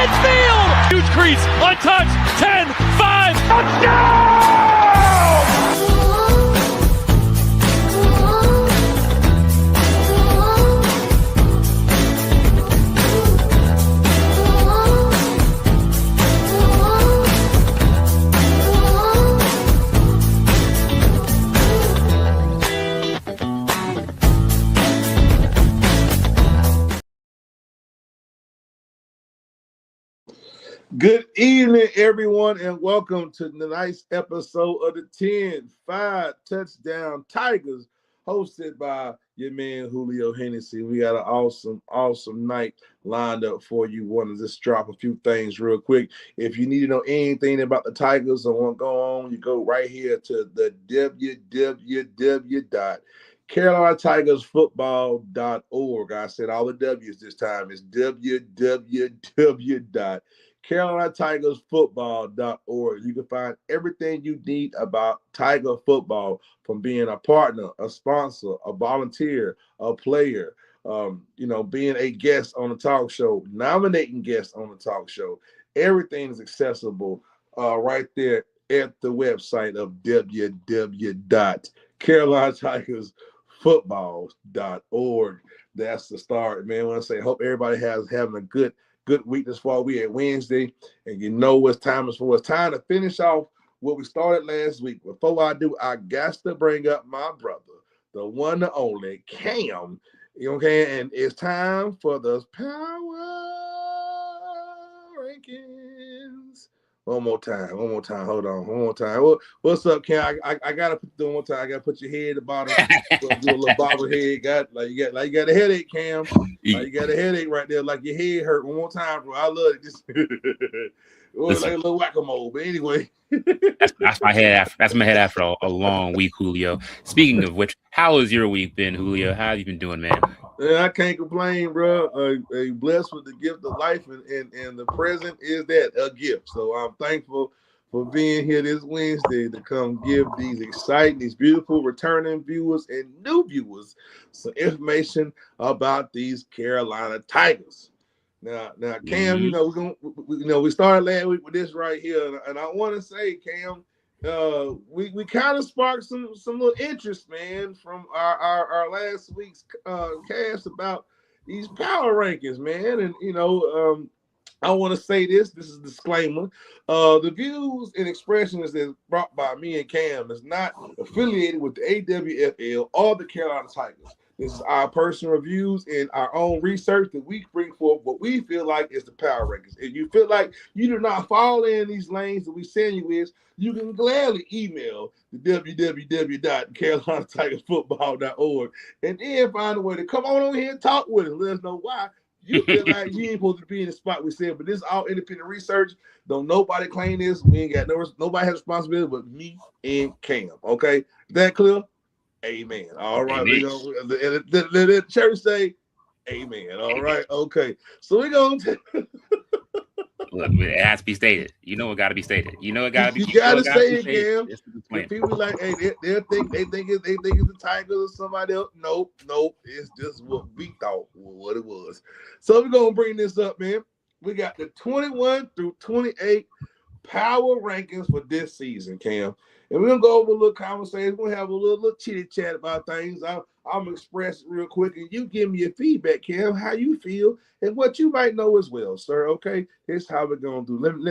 midfield. Huge crease, untouched, 10, 5, touchdown! Good evening, everyone, and welcome to tonight's episode of the 10-5 Touchdown Tigers, hosted by your man Julio Hennessy. We got an awesome night lined up for you. Want to just drop a few things real quick. If you need to know anything about the Tigers or want to go on, you go right here to the www.carolinatigersfootball.org. I said all the W's this time. It's www.carolinatigersfootball.org. You can find everything you need about Tiger football, from being a partner, a sponsor, a volunteer, a player, being a guest on the talk show, nominating guests on the talk show. Everything is accessible right there at the website of www.carolinatigersfootball.org. That's the start, man. I want to say, hope everybody having a good week this fall. We at Wednesday, and you know what time is for. It's time to finish off what we started last week. Before I do, I got to bring up my brother, the one, the only, Cam. You know what I'm saying? And it's time for the Power Rankings. One more time. Hold on. One more time. What's up, Cam? I gotta put it one more time. I gotta put your head at the bottom. Do a little bobblehead. You got a headache, Cam. You got a headache right there, like your head hurt. One more time, bro. I love it. Just like a little whack-a-mole. But anyway, that's my head. That's my head after a long week, Julio. Speaking of which, how has your week been, Julio? How have you been doing, man? I can't complain, bro. Blessed with the gift of life, and the present is that a gift. So I'm thankful for being here this Wednesday to come give these beautiful returning viewers and new viewers some information about these Carolina Tigers. Now, Cam, we started last week with this right here, and I want to say, Cam, we kind of sparked some little interest, man, from our last week's cast about these power rankings, man. And I want to say this is a disclaimer. The views and expressions that's brought by me and Cam is not affiliated with the AWFL or the Carolina Tigers. This is our personal reviews and our own research that we bring forth what we feel like is the power rankings. If you feel like you do not fall in these lanes that we send you is, you can gladly email the www.carolinatigersfootball.org and then find a way to come on over here and talk with us. Let us know why you feel like you ain't supposed to be in the spot we said. But this is all independent research. Don't nobody claim this. We ain't got nobody has responsibility but me and Cam. Okay, is that clear? Amen. All right. Let the church say amen. All right. Okay. So we're going to look, it has to be stated. You know it got to be stated. You got to say it, Cam. People like, hey, they think it's the Tigers or somebody else. Nope. It's just what we thought what it was. So we're gonna bring this up, man. We got the 21 through 28 power rankings for this season, Cam. And we're going to go over a little conversation. We're going to have a little chitty-chat about things. I'm going to express it real quick, and you give me your feedback, Cam, how you feel and what you might know as well, sir, okay? Here's how we're going to do. Let me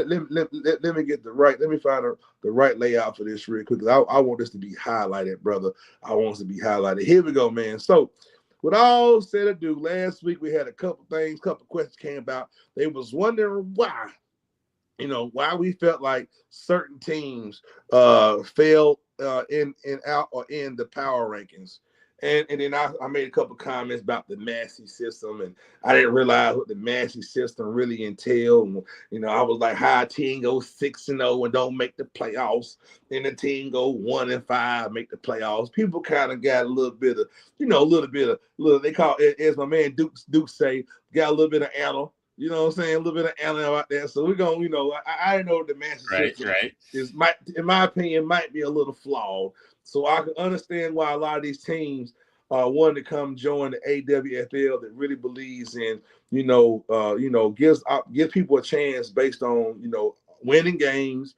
get let me find the right layout for this real quick. I want this to be highlighted, brother. I want it to be highlighted. Here we go, man. So, with all said and do, last week we had a couple questions came about. They was wondering why. Why we felt like certain teams failed in out or in the power rankings. And then I made a couple comments about the Massey system, and I didn't realize what the Massey system really entailed. I was like, how a team goes 6-0 and don't make the playoffs, and the team go 1-5, make the playoffs. People kind of got a little bit of, they call it, as my man Duke say, got a little bit of anal. You know what I'm saying? A little bit of anal about that. So we're going, I know the Massey system is, in my opinion, might be a little flawed. So I can understand why a lot of these teams one to come join the AWFL that really believes in, gives people a chance based on, winning games,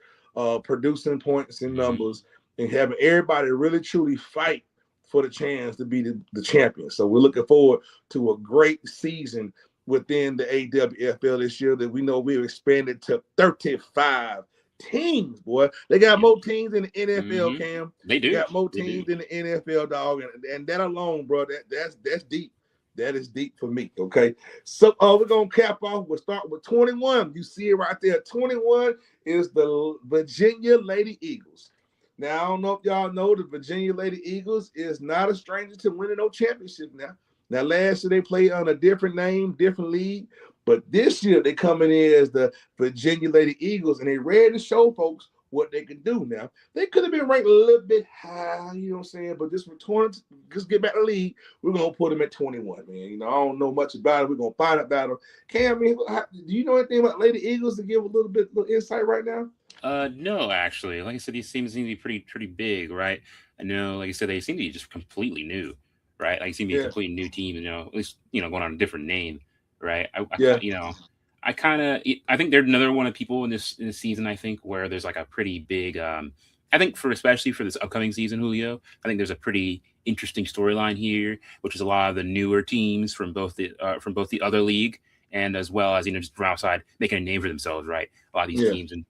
producing points and numbers, and having everybody really truly fight for the chance to be the champion. So we're looking forward to a great season within the AWFL this year that we know we've expanded to 35 teams, boy. They got more teams in the NFL, Cam. They do. They got more teams in the NFL, dog. And that alone, bro, that's deep. That is deep for me, okay? So we're going to cap off. We'll start with 21. You see it right there. 21 is the Virginia Lady Eagles. Now, I don't know if y'all know the Virginia Lady Eagles is not a stranger to winning no championship now. Now, last year they played on a different name, different league. But this year they coming in as the Virginia Lady Eagles, and they ready to show folks what they can do. Now, they could have been ranked a little bit high, you know what I'm saying? But just get back to the league, we're going to put them at 21, man. I don't know much about it. We're going to find out about them. Cam, do you know anything about Lady Eagles to give a little insight right now? No, actually. Like I said, these teams seem to be pretty big, right? I know, like I said, they seem to be just completely new, right? Like, it seems to be a completely new team, at least, going on a different name, right? I think they're another one of people in this season, I think, where there's like a pretty big, I think especially for this upcoming season, Julio, I think there's a pretty interesting storyline here, which is a lot of the newer teams from both the other league and as well as, just from outside making a name for themselves, right? A lot of these teams. And,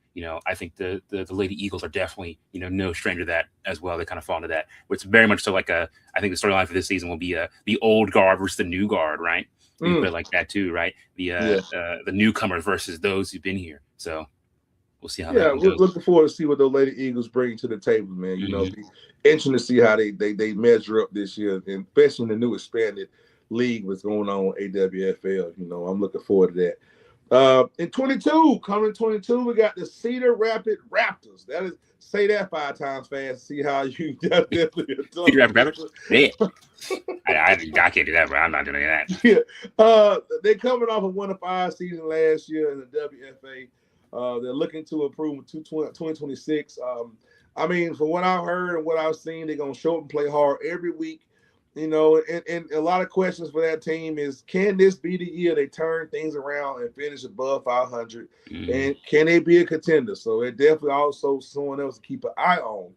I think the Lady Eagles are definitely, no stranger to that as well. They kind of fall into that, which very much so like I think the storyline for this season will be the old guard versus the new guard, right? You put it like that too, right? The newcomers versus those who've been here. So we'll see how that goes. We're looking forward to see what those Lady Eagles bring to the table, man. It'll be interesting to see how they measure up this year, and especially in the new expanded league what's going on AWFL. I'm looking forward to that. In 22, coming 22, we got the Cedar Rapids Raptors. That is, say that 5 times fast. See how you definitely. Cedar Rapids Raptors. Yeah. I can't do that, but I'm not doing that. Yeah. They're coming off a 1-5 season last year in the WFA. They're looking to improve in 2026. From what I've heard and what I've seen, they're gonna show up and play hard every week. And a lot of questions for that team is, can this be the year they turn things around and finish above 500? And can they be a contender? So it definitely also someone else to keep an eye on,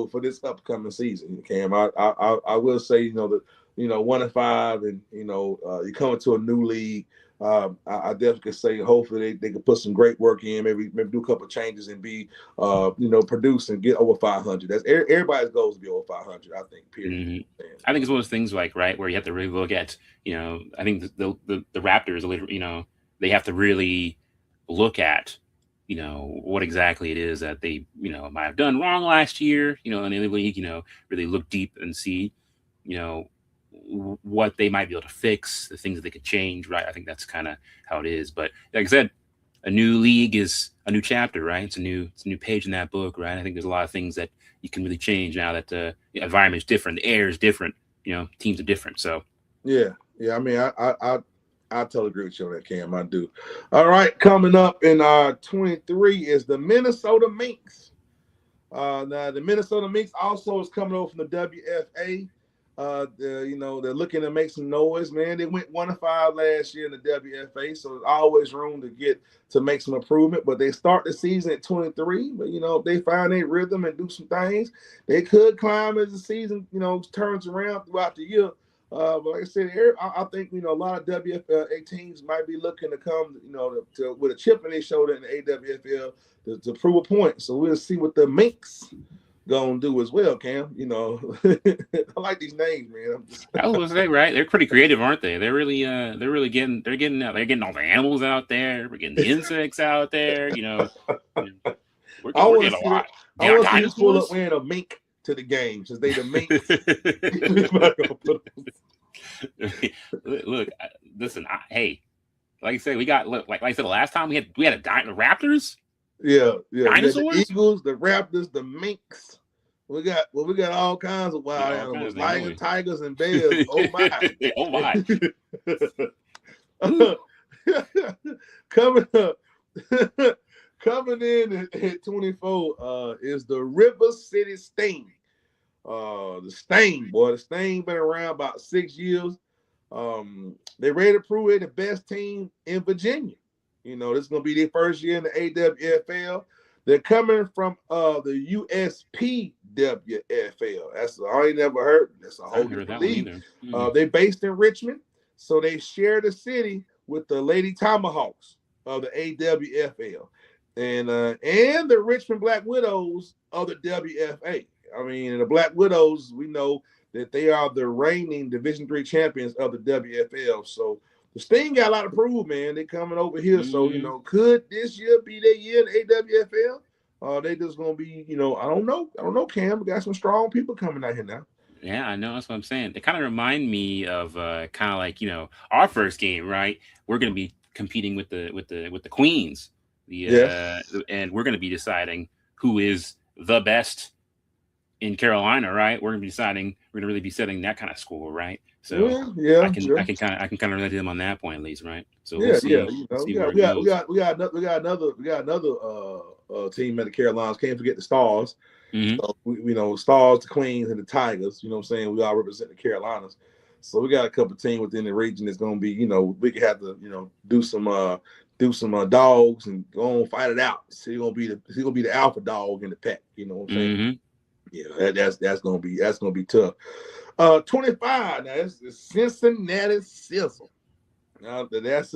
for this upcoming season. Cam, I will say, that 1-5, and you come into a new league. I definitely could say hopefully they can put some great work in, maybe do a couple of changes and be, produce and get over 500. That's everybody's goal is to be over 500, I think, period. I think it's one of those things like, right, where you have to really look at, I think the Raptors, they have to really look at, what exactly it is that they, might have done wrong last year, in the league, really look deep and see, what they might be able to fix, the things that they could change, right? I think that's kind of how it is. But like I said, a new league is a new chapter, right? It's a new page in that book, right? I think there's a lot of things that you can really change now that the environment is different, the air is different, teams are different. So yeah. I mean, I totally agree with you on that, Cam. I do. All right, coming up in 23 is the Minnesota Minx. Now the Minnesota Minx also is coming over from the WFA. They're looking to make some noise, man. They went 1-5 last year in the WFA, so there's always room to make some improvement. But they start the season at 23. But if they find their rhythm and do some things, they could climb as the season turns around throughout the year. But like I said, I think a lot of WFA teams might be looking to come to with a chip in their shoulder in the AWFL to prove a point. So we'll see what the Minx gonna do as well, Cam. I like these names, man. I was gonna say, right? They're pretty creative, aren't they? They're really getting all the animals out there. We're getting the insects out there. We're getting a lot. I want to see pull up wearing a mink to the game since they the Minx. Look, listen. Hey, like I said, like I said, the last time we had the Raptors. Yeah. Dinosaurs? The Eagles, the Raptors, the Minx. We got all kinds of wild animals, lions, tigers, and bears. Oh my! Oh my! Coming in at 24 is the River City Sting. The Stain, boy. The Stain been around about 6 years. They ready to prove they're the best team in Virginia. You know, this is gonna be their first year in the AWFL. They're coming from the USPWFL. I ain't never heard. That's a whole different league. They based in Richmond, so they share the city with the Lady Tomahawks of the AWFL, and the Richmond Black Widows of the WFA. I mean, the Black Widows, we know that they are the reigning Division III champions of the WFL. So the Sting got a lot to prove, man. They coming over here. Mm-hmm. So, you know, could this year be their year in the AWFL? They just going to be, you know, I don't know, Cam. We got some strong people coming out here now. Yeah, I know. That's what I'm saying. They kind of remind me of kind of like, you know, our first game, right? We're going to be competing with the Queens. And we're going to be deciding who is the best in Carolina, right? We're going to really be setting that kind of score, right? So I can kind of relate to them on that point at least, right? So we'll see. You know, we got another team at the Carolinas. Can't forget the Stars. Mm-hmm. So we know Stars, the Queens, and the Tigers. You know what I'm saying? We all represent the Carolinas. So we got a couple teams within the region that's going to be, you know, we could have to, you know, do some dogs and go on fight it out. So he's gonna be the alpha dog in the pack. You know what I'm saying? Mm-hmm. Yeah, that's gonna be tough. 25 now. That's the Cincinnati Sizzle. Now that's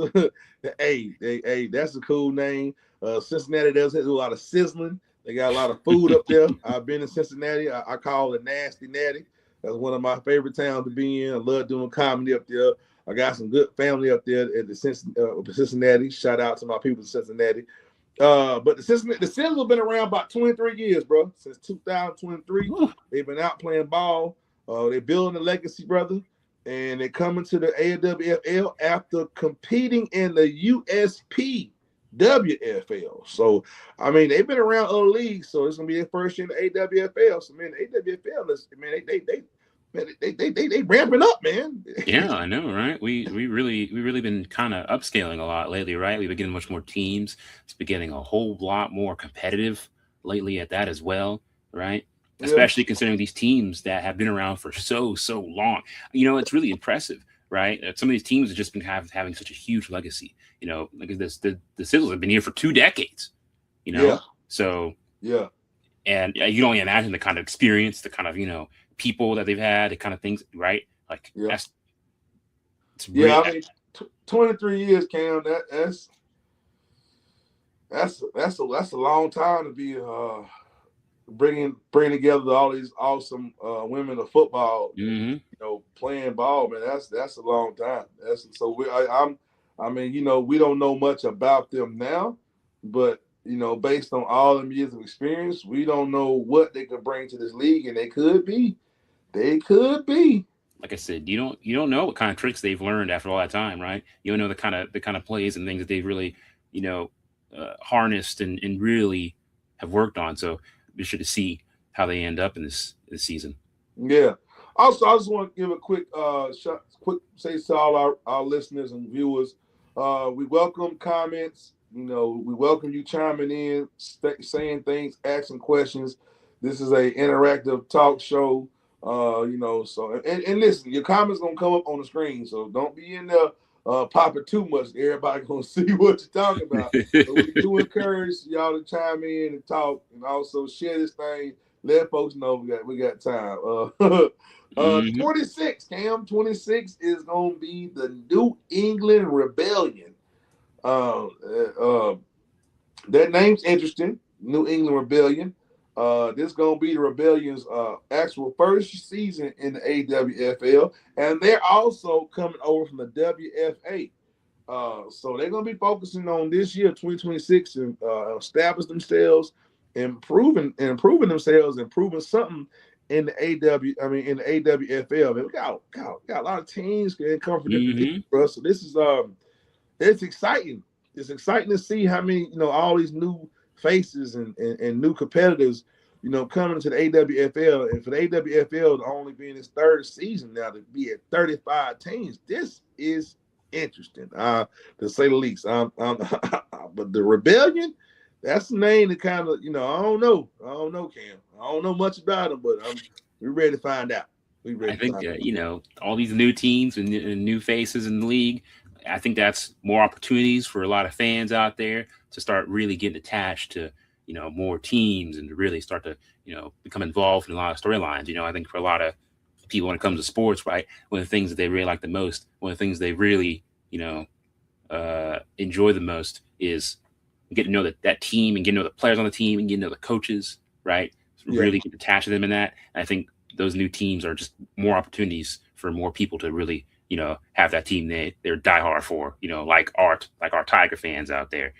that's a cool name. Cincinnati does do a lot of sizzling. They got a lot of food up there. I've been in Cincinnati. I call it Nasty Natty. That's one of my favorite towns to be in. I love doing comedy up there. I got some good family up there at the Cincinnati. Shout out to my people in Cincinnati. But the Sizzle have been around about 23 years, bro. Since 2023. They've been out playing ball. They're building a legacy, brother. And they're coming to the AWFL after competing in the USPWFL. So, I mean, they've been around other leagues, so it's going to be their first year in the AWFL. So, man, the AWFL is, man, they ramping up, man. Yeah, I know, right? We really been kind of upscaling a lot lately, right? We've been getting much more teams. It's been getting a whole lot more competitive lately at that as well, right? Yeah. Especially considering these teams that have been around for so long. You know, it's really impressive, right? Some of these teams have just been having such a huge legacy. You know, like this, the Sizzles have been here for 2 decades. You know, yeah. So yeah, and you don't even imagine the kind of experience, the kind of, you know, people that they've had, the kind of things, right? Like that's really, I mean, 23 years, Cam. That's a long time to be bringing together all these awesome women of football. Mm-hmm. You know, playing ball, man. That's a long time. I mean, you know, we don't know much about them now, but you know, based on all them years of experience, we don't know what they could bring to this league, and they could be. Like I said, you don't know what kind of tricks they've learned after all that time, right? You don't know the kind of plays and things that they've really, you know, harnessed and really have worked on. So be sure to see how they end up in this season. Yeah. Also, I just want to give a quick say to all our listeners and viewers. We welcome comments. You know, we welcome you chiming in, saying things, asking questions. This is a interactive talk show. You know, so and listen, your comments gonna come up on the screen, so don't be in there popping too much. Everybody gonna see what you're talking about. So we do encourage y'all to chime in and talk, and also share this thing. Let folks know we got time. 26, Cam. 26 is gonna be the New England Rebellion. That name's interesting. New England Rebellion. This is going to be the Rebellion's actual first season in the AWFL, and they're also coming over from the WFA. So they're going to be focusing on this year, 2026, and establish themselves, improving themselves, improving something in the in the AWFL. Man, we got a lot of teams that come from different teams, bro. So this is it's exciting. It's exciting to see how many, you know, all these new faces and new competitors, you know, coming to the AWFL. And for the AWFL to only be in its 3rd season now, to be at 35 teams, this is interesting, to say the least. But the Rebellion, that's the name that kind of, you know, I don't know, Cam. I don't know much about them, but We're ready to find out. I think all these new teams and new faces in the league. I think that's more opportunities for a lot of fans out there to start really getting attached to more teams and to really start to become involved in a lot of storylines. I think for a lot of people when it comes to sports, right, one of the things that they really like the most, one of the things they really enjoy the most is getting to know that team and getting to know the players on the team and getting to know the coaches, right? Really get attached to them in that. And I think those new teams are just more opportunities for more people to really, have that team they're diehard for, like our Tiger fans out there,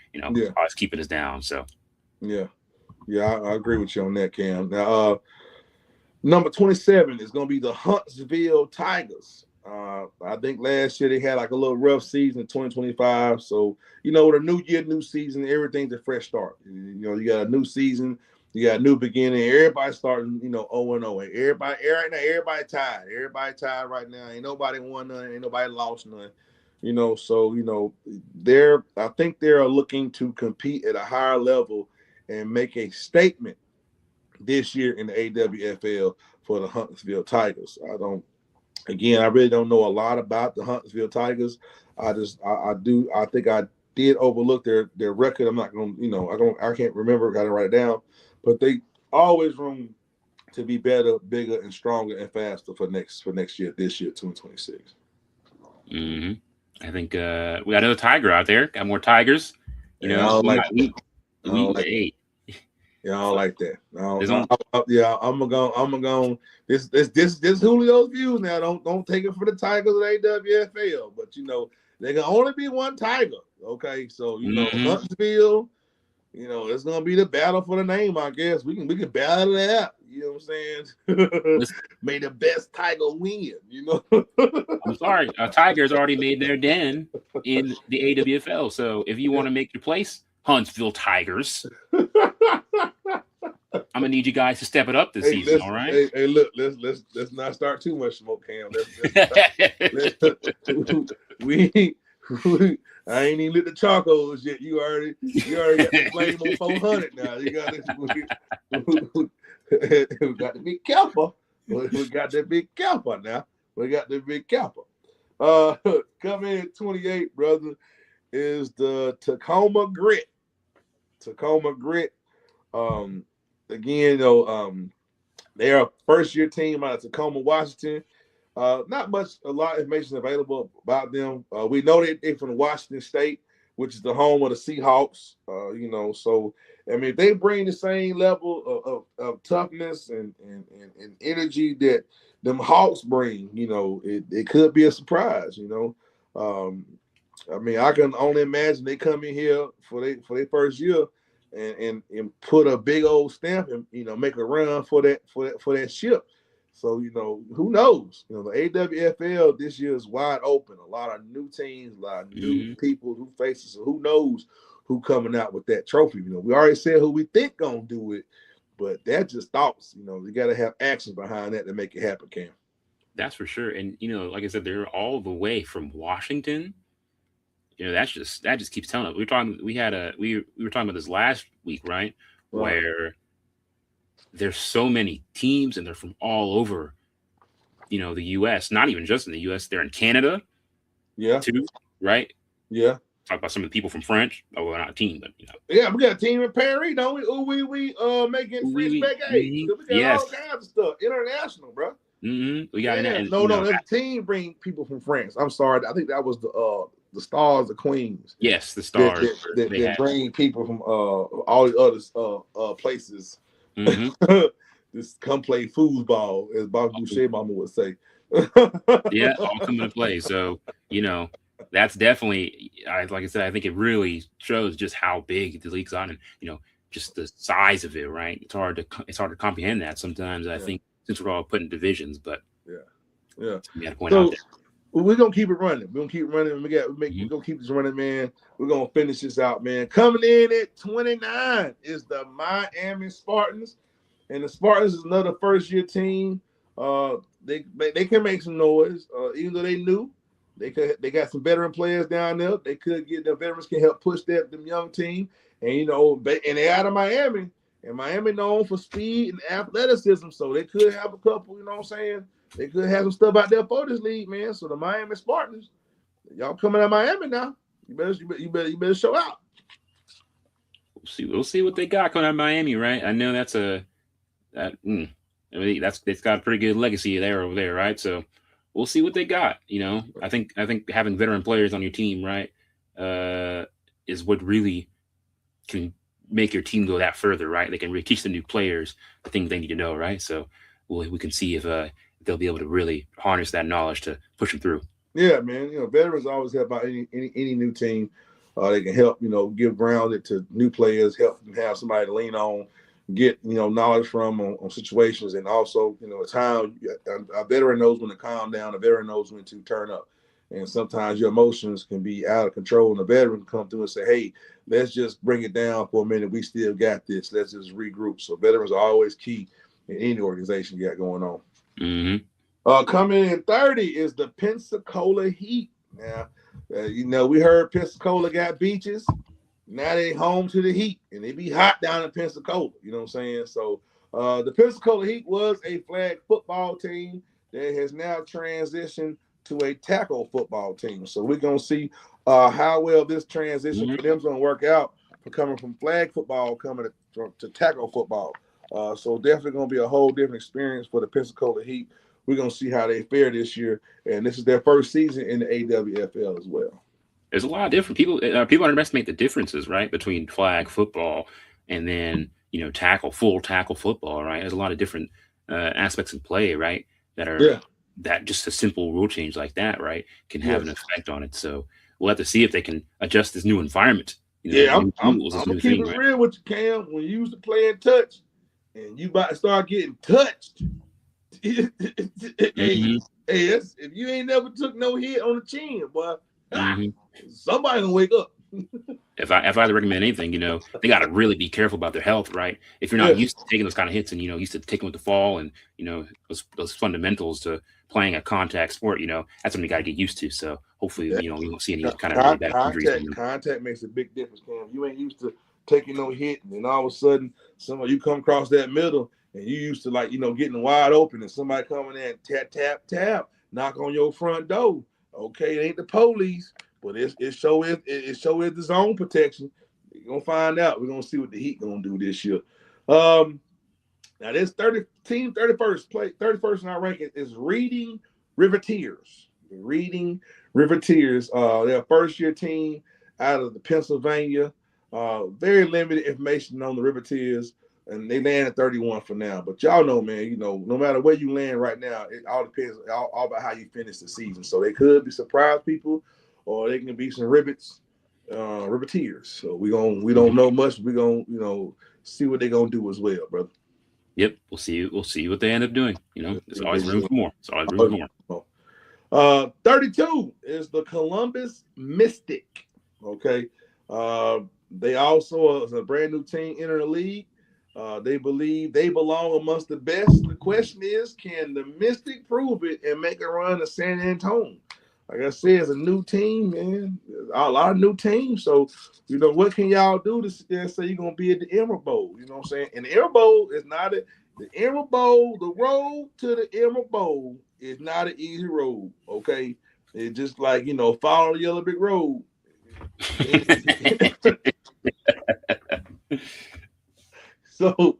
always keeping us down. So, yeah, I agree with you on that, Cam. Now, number 27 is going to be the Huntsville Tigers. I think last year they had like a little rough season in 2025. So, with a new year, new season, everything's a fresh start. You got a new season. You got a new beginning. Everybody's starting, 0-0. Everybody tied. Everybody tied right now. Ain't nobody won none. Ain't nobody lost none. So, I think they're looking to compete at a higher level and make a statement this year in the AWFL for the Huntsville Tigers. I really don't know a lot about the Huntsville Tigers. I think I did overlook their record. I'm not going to, I can't remember. Got to write it down. But they always room to be better, bigger, and stronger and faster for next year, this year, 2026. I think we got another Tiger out there. Got more Tigers. I don't like that. Yeah, I don't like that. I'm gonna go. This Julio's views now. Don't take it for the Tigers of the AWFL, but there can only be one Tiger. Okay, so Huntsville. It's gonna be the battle for the name. I guess we can battle it out. You know what I'm saying? May the best Tiger win. I'm sorry, Tigers already made their den in the AWFL. So if you want to make your place, Huntsville Tigers, I'm gonna need you guys to step it up this season. All right? Hey, look, let's not start too much smoke, Cam. I ain't even lit the charcoals yet. You already got the flame on 400 now. You got we got to be careful. We got to be careful now. We got to be careful. Coming in at 28, brother, is the Tacoma Grit. Tacoma Grit. Again, they're a first-year team out of Tacoma, Washington. Not a lot of information available about them. We know they're from Washington State, which is the home of the Seahawks. So if they bring the same level of toughness and energy that them Hawks bring, it could be a surprise. I can only imagine they come in here for their first year and put a big old stamp and make a run for that ship. So, who knows? The AWFL this year is wide open. A lot of new teams, a lot of new people, new faces. So who knows who coming out with that trophy? We already said who we think gonna do it, but that's just thoughts. You got to have action behind that to make it happen, Cam. That's for sure. And like I said, they're all the way from Washington. That just keeps telling us. We were talking about this last week, right? Where there's so many teams and they're from all over, the U.S., not even just in the U.S. They're in Canada. Yeah. Too, right? Yeah. Talk about some of the people from French. Oh, we're not a team, but Yeah, we got a team in Paris, don't we? We making French baguettes. We got all kinds of stuff. International, bro. We got that. No, that team bring people from France. I'm sorry. I think that was the Stars, the Queens. Yes, the Stars. That bring people from all the other places. Just come play foosball, as Bob Boucher mama would say. Yeah, all come into play. So, that's definitely, like I said, I think it really shows just how big the league's on and, just the size of it, right? It's hard to comprehend that sometimes, I think, since we're all put in divisions, but yeah. You got to point out there. We're gonna keep it running. We're gonna keep running. We're gonna keep this running, man. We're gonna finish this out, man. Coming in at 29 is the Miami Spartans, and the Spartans is another first-year team. They can make some noise, even though they new. They got some veteran players down there. They could get the veterans can help push them young team, and and they're out of Miami, and Miami known for speed and athleticism, so they could have a couple. You know what I'm saying? They could have some stuff out there for this league, man. So the Miami Spartans, y'all coming to Miami now? You better show out. We'll see what they got coming out of Miami, right? I know it's got a pretty good legacy there over there, right? So we'll see what they got. You know, I think having veteran players on your team, right, is what really can make your team go that further, right? They can really teach the new players the things they need to know, right? So we can see if they'll be able to really harness that knowledge to push them through. Yeah, man. You know, veterans always help out any new team. They can help, you know, give grounded to new players, help them have somebody to lean on, get, you know, knowledge from on situations. And also, you know, a time a veteran knows when to calm down, a veteran knows when to turn up. And sometimes your emotions can be out of control, and a veteran can come through and say, hey, let's just bring it down for a minute. We still got this. Let's just regroup. So veterans are always key in any organization you got going on. Mm-hmm. Coming in 30 is the Pensacola Heat. Now, you know, we heard Pensacola got beaches. Now they home to the Heat, and they be hot down in Pensacola. You know what I'm saying? So the Pensacola Heat was a flag football team that has now transitioned to a tackle football team. So we're going to see how well this transition for them is going to work out for coming from flag football coming to tackle football. So definitely going to be a whole different experience for the Pensacola Heat. We're going to see how they fare this year, and this is their first season in the AWFL as well. There's a lot of different people. People underestimate the differences, right, between flag football and then, you know, full tackle football, right? There's a lot of different aspects in play, right, that are that just a simple rule change like that, right, can have an effect on it. So we'll have to see if they can adjust this new environment. You know, I'm gonna keep it real with you, Cam. When you used to play in touch, and you about to start getting touched. Hey, if you ain't never took no hit on the chin, boy, somebody gonna wake up. If I had to recommend anything, you know, they got to really be careful about their health, right? If you're not used to taking those kind of hits, and, you know, used to taking with the fall, and, you know, those fundamentals to playing a contact sport, you know, that's something you got to get used to. So hopefully, you know, we won't see any kind of really bad injuries. Contact makes a big difference, Cam. You ain't used to taking no hit, and then all of a sudden, you come across that middle, and you used to, like, you know, getting wide open, and somebody coming in, tap, knock on your front door. Okay, it ain't the police, but it show is the zone protection. You're gonna find out. We're gonna see what the Heat gonna do this year. Now this 31st in our ranking is Reading Riveteers. Reading Riveteers. They're a first-year team out of the Pennsylvania. Very limited information on the Riveteers, and they land at 31 for now. But y'all know, man, you know, no matter where you land right now, it all depends all about how you finish the season. So they could be surprise people, or they can be some Riveteers. So we don't know much. We're gonna, you know, see what they're gonna do as well, brother. Yep, we'll see what they end up doing. You know, there's always room for more. 32 is the Columbus Mystic. Okay. They also is a brand new team entering the league. They believe they belong amongst the best. The question is, can the Mystic prove it and make a run to San Antonio? Like I said, it's a new team, man. A lot of new teams. So, you know, what can y'all do to say you're going to be at the Emerald Bowl? You know what I'm saying? And the Emerald Bowl is not the Emerald Bowl, the road to the Emerald Bowl is not an easy road, okay? It's just like, you know, follow the yellow brick road. So,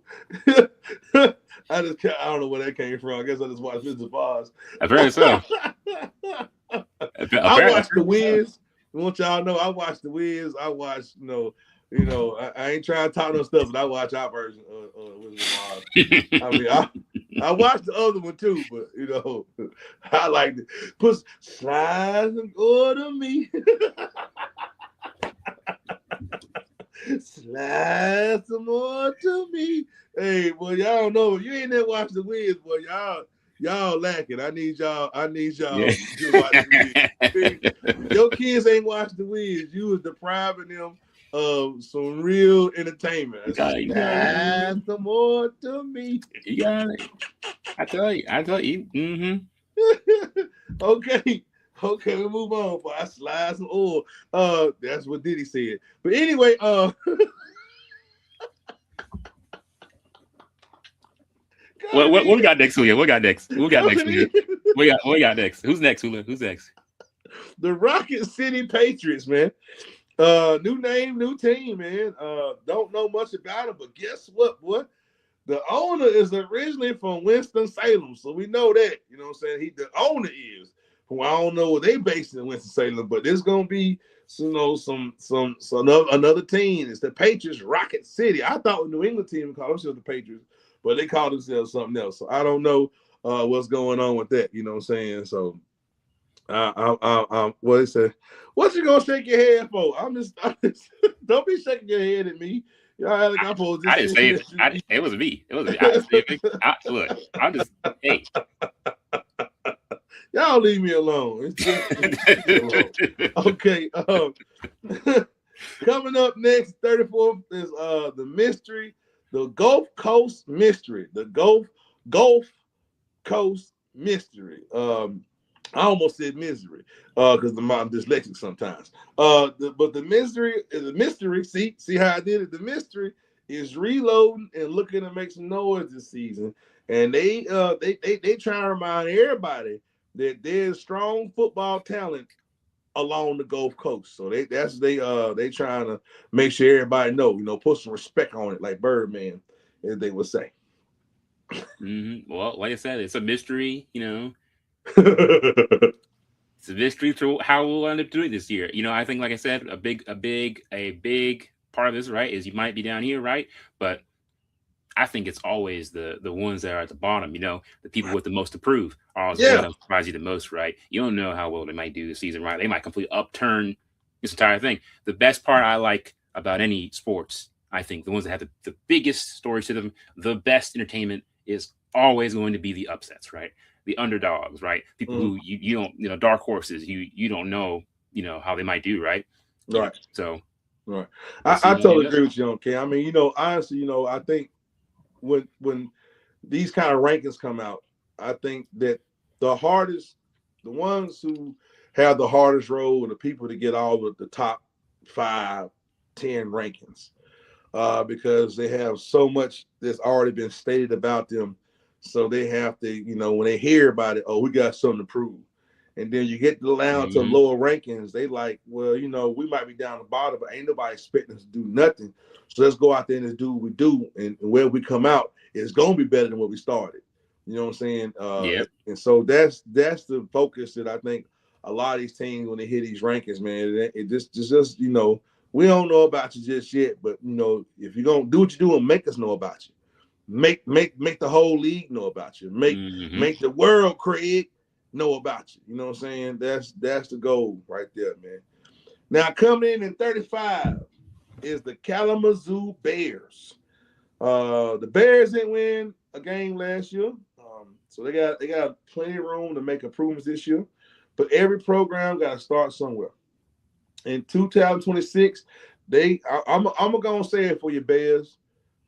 I don't know where that came from. I guess I just watched Mr. Foz. Apparently so. I watched The Wiz. I want y'all to know I watched The Wiz. I watched, you know, I ain't trying to talk no stuff, but I watch our version of Wizard of Oz. I mean, I watched the other one too, but, you know, I like it. Put slide some order me. Slide some more to me. Hey, boy, y'all don't know. You ain't never watched The Wiz, boy. Y'all lacking. I need y'all to watch The Wiz. Your kids ain't watched The Wiz. You was depriving them of some real entertainment. Slide some more to me. You got it. I tell you. Mm-hmm. Okay, we move on. Boy, I slide some oil. That's what Diddy said. But anyway, What we got next, Julio? What got next? Who got next, Julio? What got next? Who's next, Julio? Who's next? The Rocket City Patriots, man. New name, new team, man. Don't know much about it, but guess what, boy? The owner is originally from Winston-Salem, so we know that. You know what I'm saying? The owner is. Who I don't know where they based in Winston-Salem, but there's gonna be some another team. It's the Patriots, Rocket City. I thought the New England team would call themselves the Patriots, but they call themselves something else. So I don't know what's going on with that. You know what I'm saying? So what they say? What you gonna shake your head for? I'm just don't be shaking your head at me. Y'all like I didn't say it. It was me. It was me. Look, I'm just hey. Y'all leave me alone. Okay. Coming up next, 34th is the Gulf Coast Mystery. The Gulf Coast Mystery. I almost said misery because I'm dyslexic sometimes. But the mystery is a mystery. See how I did it? The mystery is reloading and looking to make some noise this season. And they try to remind everybody that there's strong football talent along the Gulf Coast. So they trying to make sure everybody know, put some respect on it, like Birdman, as they would say. Mm-hmm. Well, like I said, it's a mystery, It's a mystery to how we'll end up doing this year. I think, like I said, a big part of this, right, is you might be down here, right? But I think it's always the ones that are at the bottom, the people with the most to prove are always going to surprise you the most, right? You don't know how well they might do this season, right? They might completely upturn this entire thing. The best part I like about any sports, I think, the ones that have the biggest stories to them, the best entertainment is always going to be the upsets, right? The underdogs, right? People who you don't, dark horses, you don't know, how they might do, right? Right. So, right. I totally agree with you on Ken. I mean, honestly, I think when these kind of rankings come out, I think that the ones who have the hardest road are the people to get all of the top 5, 10 rankings, because they have so much that's already been stated about them. So they have to, when they hear about it, we got something to prove. And then you get down to lower rankings, they like, well, we might be down the bottom, but ain't nobody expecting us to do nothing. So let's go out there and just do what we do. And where we come out, it's going to be better than what we started. You know what I'm saying? And so that's the focus that I think a lot of these teams, when they hit these rankings, man, it just we don't know about you just yet. But, if you're going to do what you do and make us know about you. Make the whole league know about you. Make the world, Craig, know about you. You know what I'm saying? That's the goal right there, man. Now coming in 35 is the Kalamazoo Bears. The Bears didn't win a game last year, so they got plenty of room to make improvements this year. But every program got to start somewhere. In 2026, I'm gonna say it for you, Bears,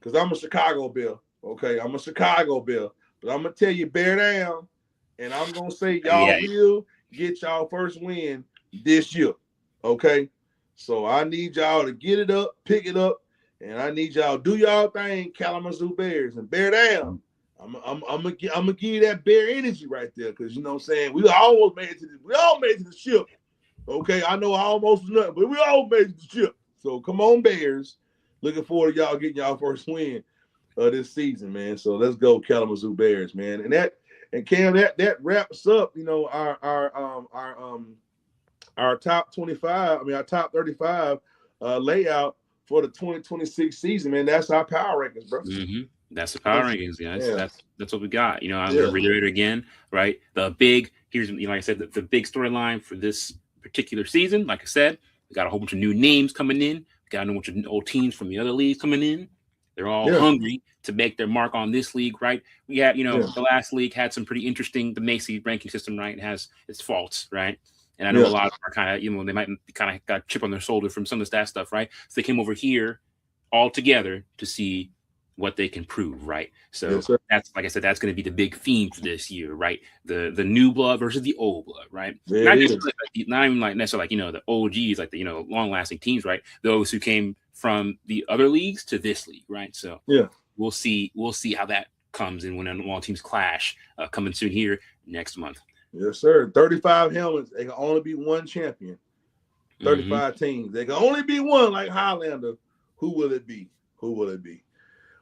because I'm a Chicago Bear. Okay, I'm a Chicago Bear, but I'm gonna tell you, bear down, and I'm gonna say y'all will get y'all first win this year. Okay, so I need y'all to get it up, pick it up, and I need y'all to do y'all thing, Kalamazoo Bears, and bear down. I'm gonna give you that bear energy right there, because you know what I'm saying, we all made it to the ship. Okay, I know I almost was nothing, but we all made it to the ship. So come on, Bears. Looking forward to y'all getting y'all first win this season, man. So let's go Kalamazoo Bears, man. And Cam, that wraps up, our top 25, our top 35 layout for the 2026 season, man. That's our power rankings, bro. Mm-hmm. That's the power rankings, guys. That's what we got. I'm gonna reiterate it again, right? Here's like I said, the big storyline for this particular season. Like I said, we got a whole bunch of new names coming in. We got a bunch of old teams from the other leagues coming in. They're all hungry to make their mark on this league, right? We had, the last league had some pretty interesting, the Macy ranking system, right? It has its faults, right? And I know a lot of them are kind of, they might kind of got a chip on their shoulder from some of that stuff, right? So they came over here all together to see what they can prove, right? So that's, like I said, that's going to be the big theme for this year, right? The new blood versus the old blood, right? Not even like necessarily like, the OGs, like the, long-lasting teams, right? Those who came from the other leagues to this league, right? So we'll see how that comes in when all teams clash, coming soon here next month. Yes, sir. 35 helmets. They can only be one champion. 35 teams. They can only be one, like Highlander. Who will it be? Who will it be?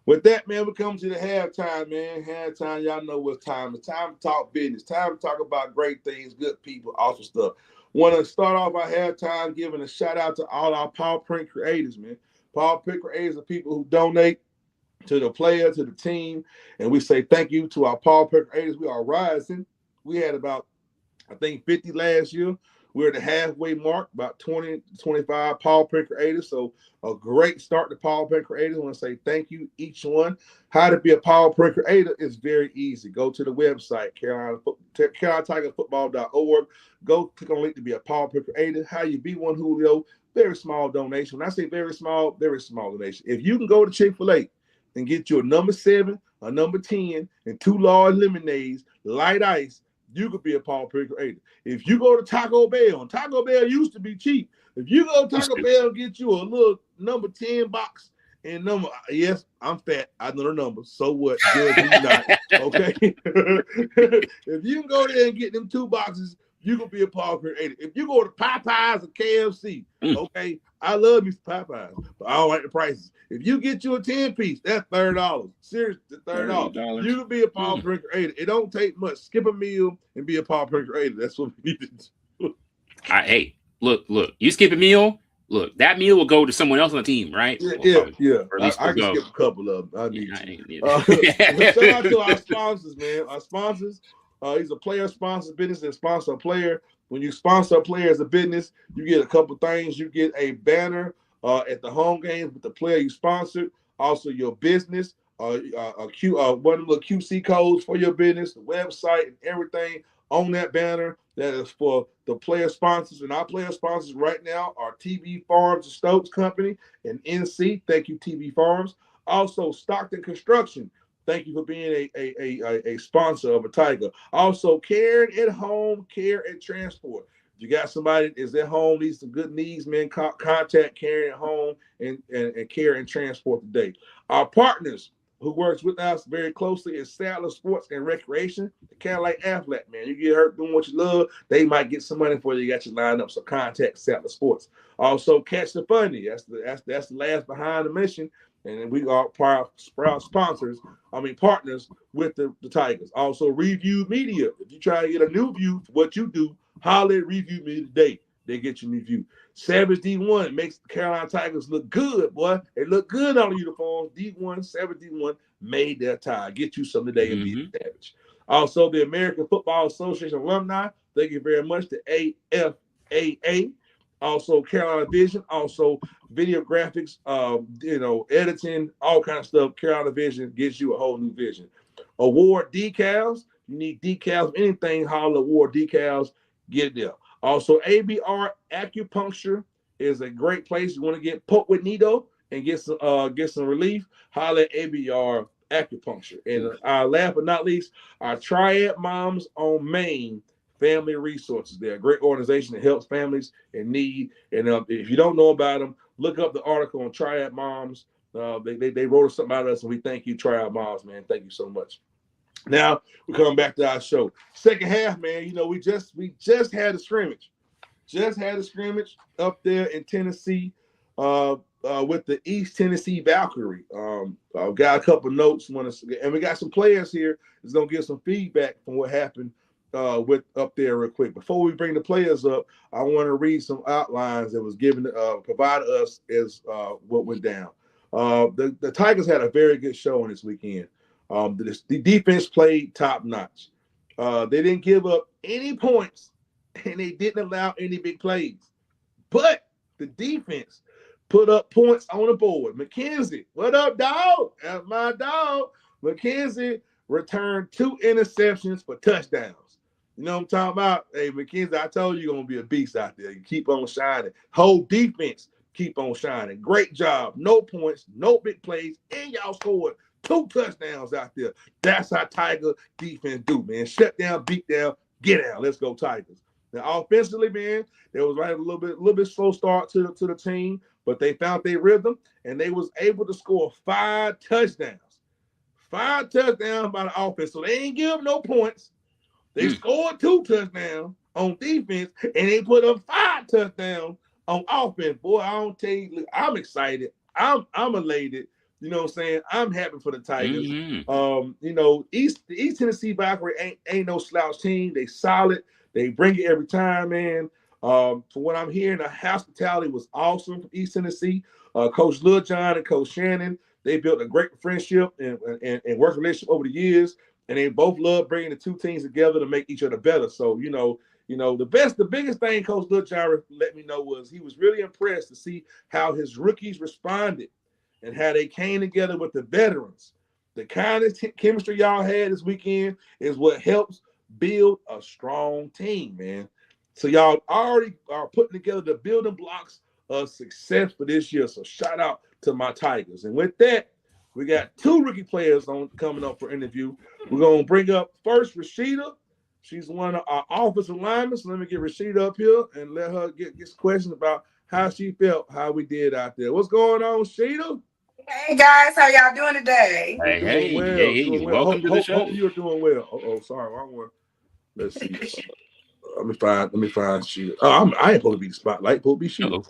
With that, man, we come to the halftime, man. Halftime, y'all know what time. It's time to talk business. Time to talk about great things, good people, awesome stuff. Want to start off our halftime giving a shout out to all our paw print creators, man. Paw print creators are people who donate to the player, to the team, and we say thank you to our paw print creators. We are rising. We had about, I think, 50 last year. We're at the halfway mark, about 20 to 25 paw print creators. So a great start to paw print creators. I want to say thank you, each one. How to be a paw print creator is very easy. Go to the website, CarolinaTigersFootball.org. Go click on the link to be a paw print creator. How you be one, Julio? Very small donation. When I say very small donation. If you can go to Chick-fil-A and get you a number 7, a number 10, and 2 large lemonades, light ice, you could be a paw print creator. If you go to Taco Bell, and Taco Bell used to be cheap. If you go to Taco Bell and get you a little number 10 box and number, yes, I'm fat. I know the number. So what? Judge me not. Okay. If you can go there and get them 2 boxes, you can be a paw print creator. If you go to Popeyes or KFC, okay, I love me some Popeyes, but I don't like the prices. If you get you a 10-piece, that's $30. Seriously, $30. You can be a paw print creator. It don't take much. Skip a meal and be a paw print creator. That's what we need to do. Hey, look. You skip a meal. Look, that meal will go to someone else on the team, right? Yeah. Or at least I can skip a couple of them. I need to. Shout out to our sponsors, man. Our sponsors. He's a player sponsor business and sponsor a player. When you sponsor a player as a business, you get a couple things. You get a banner at the home games with the player you sponsored. Also, your business, one of the QC codes for your business, the website, and everything on that banner. That is for the player sponsors. And our player sponsors right now are TV Farms and Stokes Company and NC. Thank you, TV Farms. Also, Stockton Construction. Thank you for being a sponsor of a Tiger. Also, Caring at Home, Care and Transport. If you got somebody that is at home, needs some good needs, man, contact Caring at Home and Care and Transport today. Our partners who works with us very closely is Sadler Sports and Recreation. Kind of like Aflac, man. You get hurt doing what you love, they might get some money for you. You got you lined up, so contact Sadler Sports. Also, Catch the Funny. That's the last behind the mission. And we are partners with the Tigers. Also, Review Media. If you try to get a new view for what you do, holler at Review Media today. They get you a new view. Savage D1 makes the Carolina Tigers look good, boy. They look good on the uniforms. Savage D1 made their tie. Get you some today and be Savage. Also, the American Football Association alumni. Thank you very much to AFAA. Also, Carolina Vision. Also, video graphics, editing, all kind of stuff. Carolina Vision gives you a whole new vision. Award decals. You need decals, anything, holler Award decals, get it there. Also, ABR Acupuncture is a great place. You want to get poked with needle and get some relief, holler at ABR Acupuncture. And last but not least, our Triad Moms on Main Family Resources. They're a great organization that helps families in need. And if you don't know about them, look up the article on Triad Moms. They wrote something about us, and we thank you, Triad Moms, man. Thank you so much. Now we're coming back to our show. Second half, man. We just had a scrimmage. Just had a scrimmage up there in Tennessee with the East Tennessee Valkyrie. I've got a couple notes, and we got some players here that's gonna give some feedback from what happened with up there real quick. Before we bring the players up, I want to read some outlines that was given provided us as what went down. The Tigers had a very good showing this weekend. The defense played top notch. They didn't give up any points, and they didn't allow any big plays. But the defense put up points on the board. McKenzie, what up, dog? That's my dog. McKenzie returned 2 interceptions for touchdowns. You know what I'm talking about? Hey, McKenzie, I told you you're going to be a beast out there. You keep on shining. Whole defense keep on shining. Great job. No points, no big plays, and y'all scored 2 touchdowns out there. That's how Tiger defense do, man. Shut down, beat down, get out. Let's go, Tigers. Now, offensively, man, there was a little bit slow start to the team, but they found their rhythm, and they was able to score 5 touchdowns. 5 touchdowns by the offense. So they ain't give up no points. They scored 2 touchdowns on defense, and they put up 5 touchdowns on offense. Boy, I don't tell you, look, I'm excited. I'm elated. You know what I'm saying? I'm happy for the Tigers. You know, the East Tennessee Valkyrie ain't no slouch team. They solid. They bring it every time, man. From what I'm hearing, the hospitality was awesome from East Tennessee. Coach Lil John and Coach Shannon, they built a great friendship and work relationship over the years, and they both love bringing the 2 teams together to make each other better. So, you know, the biggest thing Coach Lil John let me know was he was really impressed to see how his rookies responded and how they came together with the veterans. The kind of chemistry y'all had this weekend is what helps build a strong team, man. So y'all already are putting together the building blocks of success for this year. So shout out to my Tigers. And with that, we got 2 rookie players coming up for interview. We're going to bring up first Rashida. She's one of our offensive linemen. So let me get Rashida up here and let her get some questions about how she felt, how we did out there. What's going on, Rashida? Hey guys, how y'all doing today? Hey, well. hey, welcome to the show. Hope you're doing well. Oh, sorry, wrong one. Let's see. Let me find Rashida. Oh, I ain't supposed to be the spotlight. Supposed to be Sheila.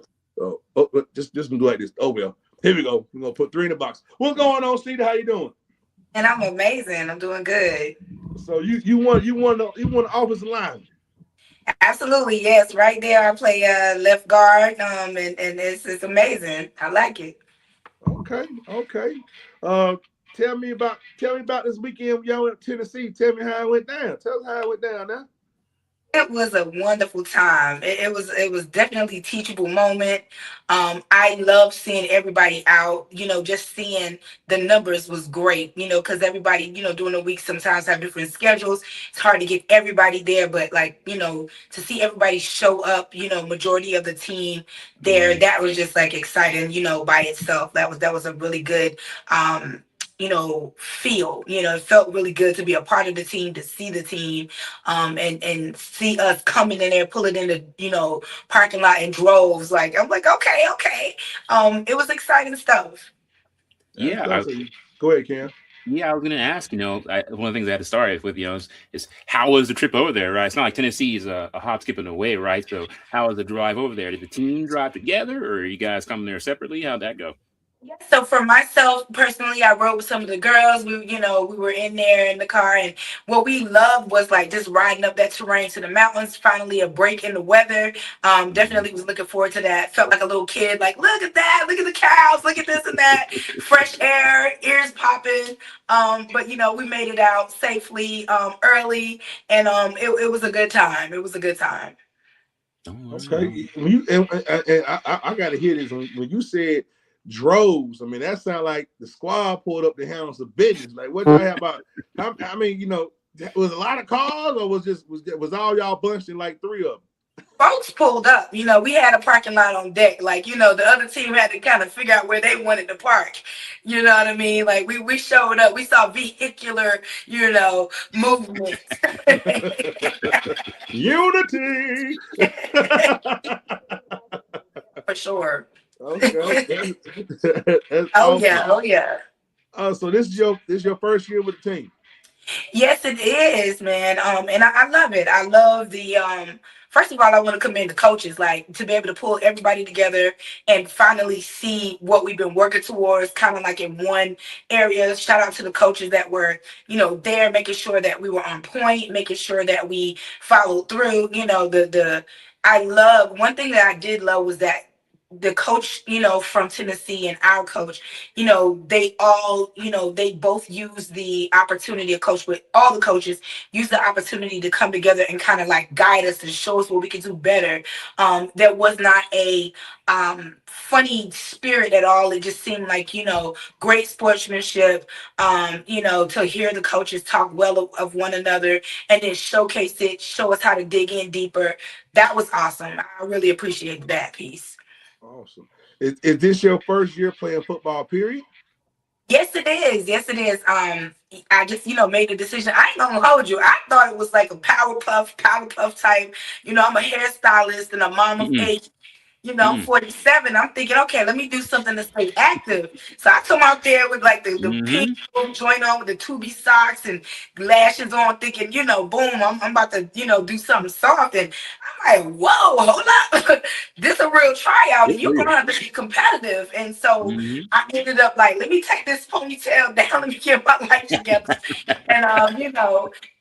Just gonna do like this. Oh well. Here we go. We're gonna put 3 in the box. What's going on, Sheila? How you doing? And I'm amazing. I'm doing good. So you won the offensive line. Absolutely, yes. Right there, I play left guard. And it's amazing. I like it. Okay. Tell me about this weekend y'all in Tennessee. Tell me how it went down. Tell us how it went down now. It was a wonderful time. It was definitely a teachable moment. I love seeing everybody out. You know, just seeing the numbers was great. You know, because everybody, you know, during the week sometimes have different schedules. It's hard to get everybody there, but like, you know, to see everybody show up, you know, majority of the team there, that was just like exciting. You know, by itself, that was a really good. You know, feel, you know, it felt really good to be a part of the team, to see the team, and see us coming in there, pulling in the, you know, parking lot in droves. Like, I'm like, okay. It was exciting stuff. Yeah. Go ahead, Cam. Yeah, I was going to ask, you know, one of the things I had to start with, you know, is how was the trip over there, right? It's not like Tennessee is a hop, skipping away, right? So how was the drive over there? Did the team drive together, or are you guys coming there separately? How'd that go? So for myself personally, I rode with some of the girls. We were in there in the car, and what we loved was like just riding up that terrain to the mountains. Finally, a break in the weather. Definitely was looking forward to that. Felt like a little kid. Like, look at that, look at the cows, look at this and that. Fresh air, ears popping. But you know, we made it out safely early, and it was a good time. It was a good time. Okay, I got to hear this when you said droves. I mean, that sounds like the squad pulled up the hounds of business. Like, what y'all have about? I mean, you know, was a lot of cars, or was all y'all bunched in like 3 of them? Folks pulled up. You know, we had a parking lot on deck. Like, you know, the other team had to kind of figure out where they wanted to park. You know what I mean? Like, we showed up. We saw vehicular, you know, movement. Unity. For sure. Okay. Oh yeah. So this is your first year with the team. Yes, it is, man. And I love it. I love the first of all, I want to commend the coaches, like to be able to pull everybody together and finally see what we've been working towards, kind of like in one area. Shout out to the coaches that were, you know, there, making sure that we were on point, making sure that we followed through. You know, I love one thing that I did love was that the coach, you know, from Tennessee and our coach, you know, they all, you know, they both use the opportunity, a coach with all the coaches use the opportunity to come together and kind of like guide us and show us what we can do better. There was not a funny spirit at all. It just seemed like, you know, great sportsmanship, you know, to hear the coaches talk well of one another and then showcase it, show us how to dig in deeper. That was awesome. I really appreciate that piece. Awesome. Is this your first year playing football, period? Yes, it is. Yes, it is. I just, you know, made the decision. I ain't gonna hold you. I thought it was like a Powerpuff type. You know, I'm a hairstylist and a mom of 8. I'm 47. I'm thinking, okay, let me do something to stay active. So I come out there with like the pink joint on with the Tubi socks and lashes on, thinking, boom, I'm about to, do something soft. And I'm like, whoa, hold up. This a real tryout, and you're going to have to be competitive. And so I ended up like, let me take this ponytail down, let me get my life together. And,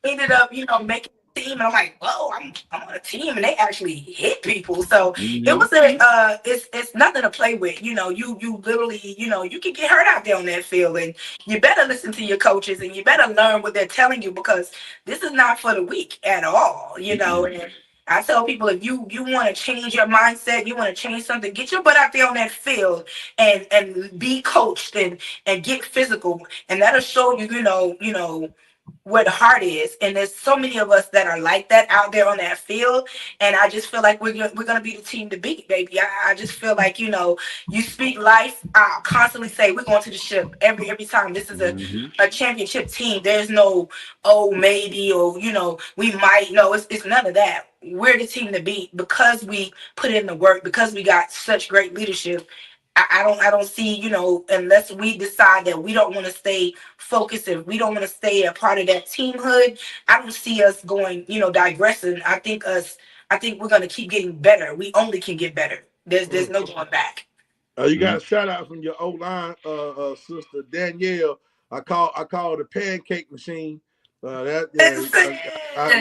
ended up, making a team. And I'm like, whoa, I'm on a team, and they actually hit people. So it was it's nothing to play with. You literally, you can get hurt out there on that field, and you better listen to your coaches, and you better learn what they're telling you, because this is not for the weak at all. And I tell people, if you want to change your mindset, you want to change something, get your butt out there on that field and be coached and get physical, and that'll show you, where the heart is. And there's so many of us that are like that out there on that field, and I just feel like we're gonna be the team to beat, baby. I just feel like you speak life. I constantly say we're going to the ship every time. This is a championship team. There's no maybe, or we might. No, it's none of that. We're the team to beat because we put in the work, because we got such great leadership. I don't see, unless we decide that we don't want to stay focused, if we don't want to stay a part of that teamhood, I don't see us going, digressing. I think we're gonna keep getting better. We only can get better. There's no going back. You got a shout out from your O-line, sister Danielle. I call the pancake machine. When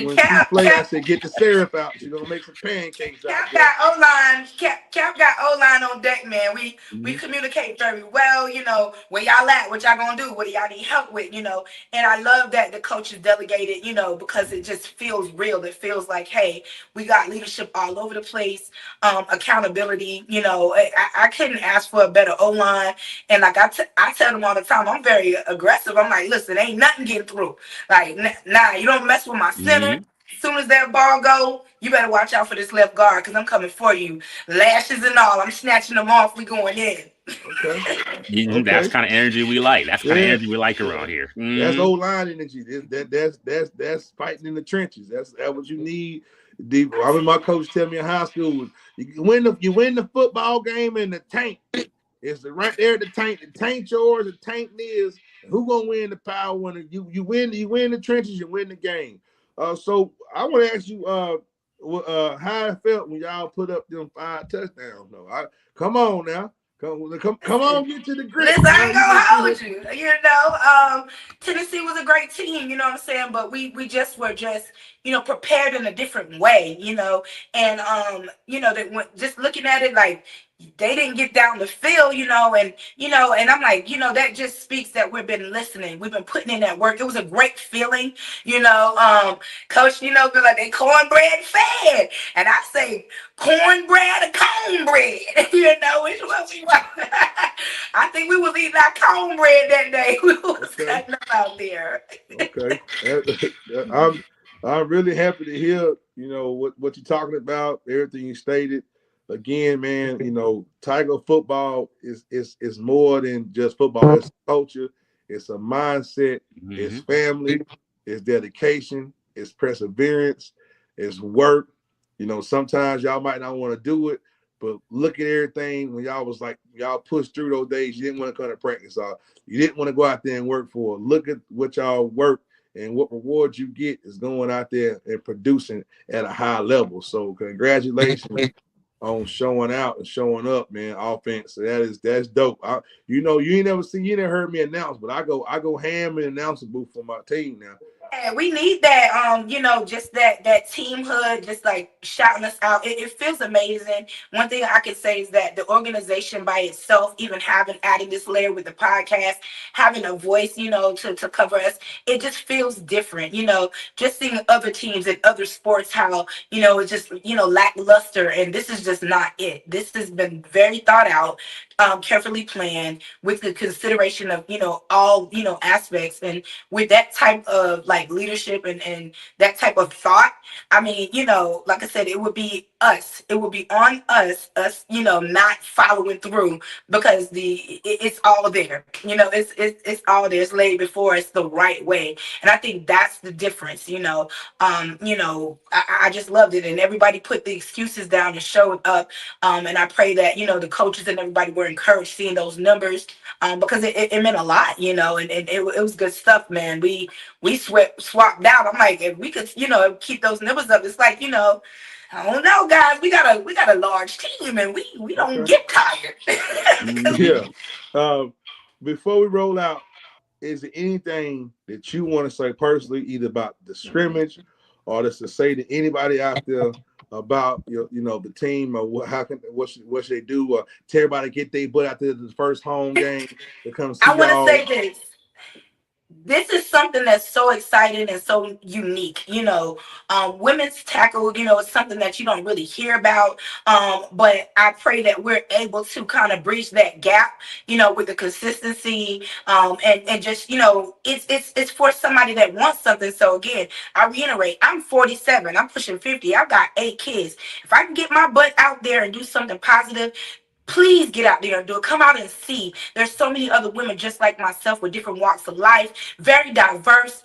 she play, I said, get the syrup out. She's gonna make some pancakes out there. Cap got O-line on deck, man. We communicate very well. Where y'all at? What y'all gonna do? What do y'all need help with? And I love that the coaches delegated. Because it just feels real. It feels like, hey, we got leadership all over the place. Accountability. I couldn't ask for a better O-line. And like I tell them all the time, I'm very aggressive. I'm like, listen, ain't nothing getting through. Like, nah, you don't mess with my center. As soon as that ball go, you better watch out for this left guard, because I'm coming for you. Lashes and all, I'm snatching them off. We going in. Okay. That's kind of energy we like. That's kind of energy we like around here. That's O-line energy. That's fighting in the trenches. That's what you need. I remember my coach tell me in high school, you win the football game in the tank. It's right there at the tank. The tank yours, the tank is. Who gonna win the power winner? You win the trenches, you win the game. So I want to ask you how it felt when y'all put up them 5 touchdowns. No, come on now. Come on, get to the grit. Listen, I ain't gonna hold you. Tennessee was a great team, you know what I'm saying? But we were just prepared in a different way, and just looking at it, like, they didn't get down the field, and I'm like, that just speaks that we've been listening. We've been putting in that work. It was a great feeling, coach, like they cornbread fed. And I say cornbread or cornbread, which one we want. I think we was eating our cornbread that day. We was cutting them out there. Okay. I'm really happy to hear, what you're talking about, everything you stated. Again, man, Tiger football is more than just football. It's culture, it's a mindset, it's family, it's dedication, it's perseverance, it's work. Sometimes y'all might not want to do it, but look at everything when y'all pushed through those days. You didn't want to come to practice, or you didn't want to go out there and work for it. Look at what y'all work, and what rewards you get is going out there and producing at a high level. So congratulations on showing out and showing up, man. Offense. That's dope. You ain't never heard me announce, but I go ham in the announcer booth for my team now. Yeah, we need that, just that teamhood, just like shouting us out. It feels amazing. One thing I can say is that the organization by itself, even adding this layer with the podcast, having a voice, to cover us, it just feels different, just seeing other teams and other sports, how, it's just, lackluster. And this is just not it. This has been very thought out, carefully planned with the consideration of, all, aspects. And with that type of like leadership and that type of thought, I mean, like I said, it would be us. It would be on us, not following through because it's all there. It's all there. It's laid before us the right way. And I think that's the difference, I just loved it. And everybody put the excuses down and showed up. And I pray that, the coaches and everybody were encouraged seeing those numbers because it meant a lot, and it was good stuff, man. We swapped out. I'm like, if we could, keep those numbers up, it's like, I don't know, guys. We got a large team, and we don't get tired. Yeah. Before we roll out, is there anything that you want to say personally, either about the scrimmage, or just to say to anybody out there about the team, or what should they do, or to everybody get their butt out there to the first home game to come see I want y'all? to say this. This is something that's so exciting and so unique. Women's tackle, it's something that you don't really hear about. But I pray that we're able to kind of bridge that gap, with the consistency. And just, it's for somebody that wants something. So again, I reiterate, I'm 47, I'm pushing 50, I've got 8 kids. If I can get my butt out there and do something positive, please get out there and do it. Come out and see. There's so many other women just like myself with different walks of life, very diverse.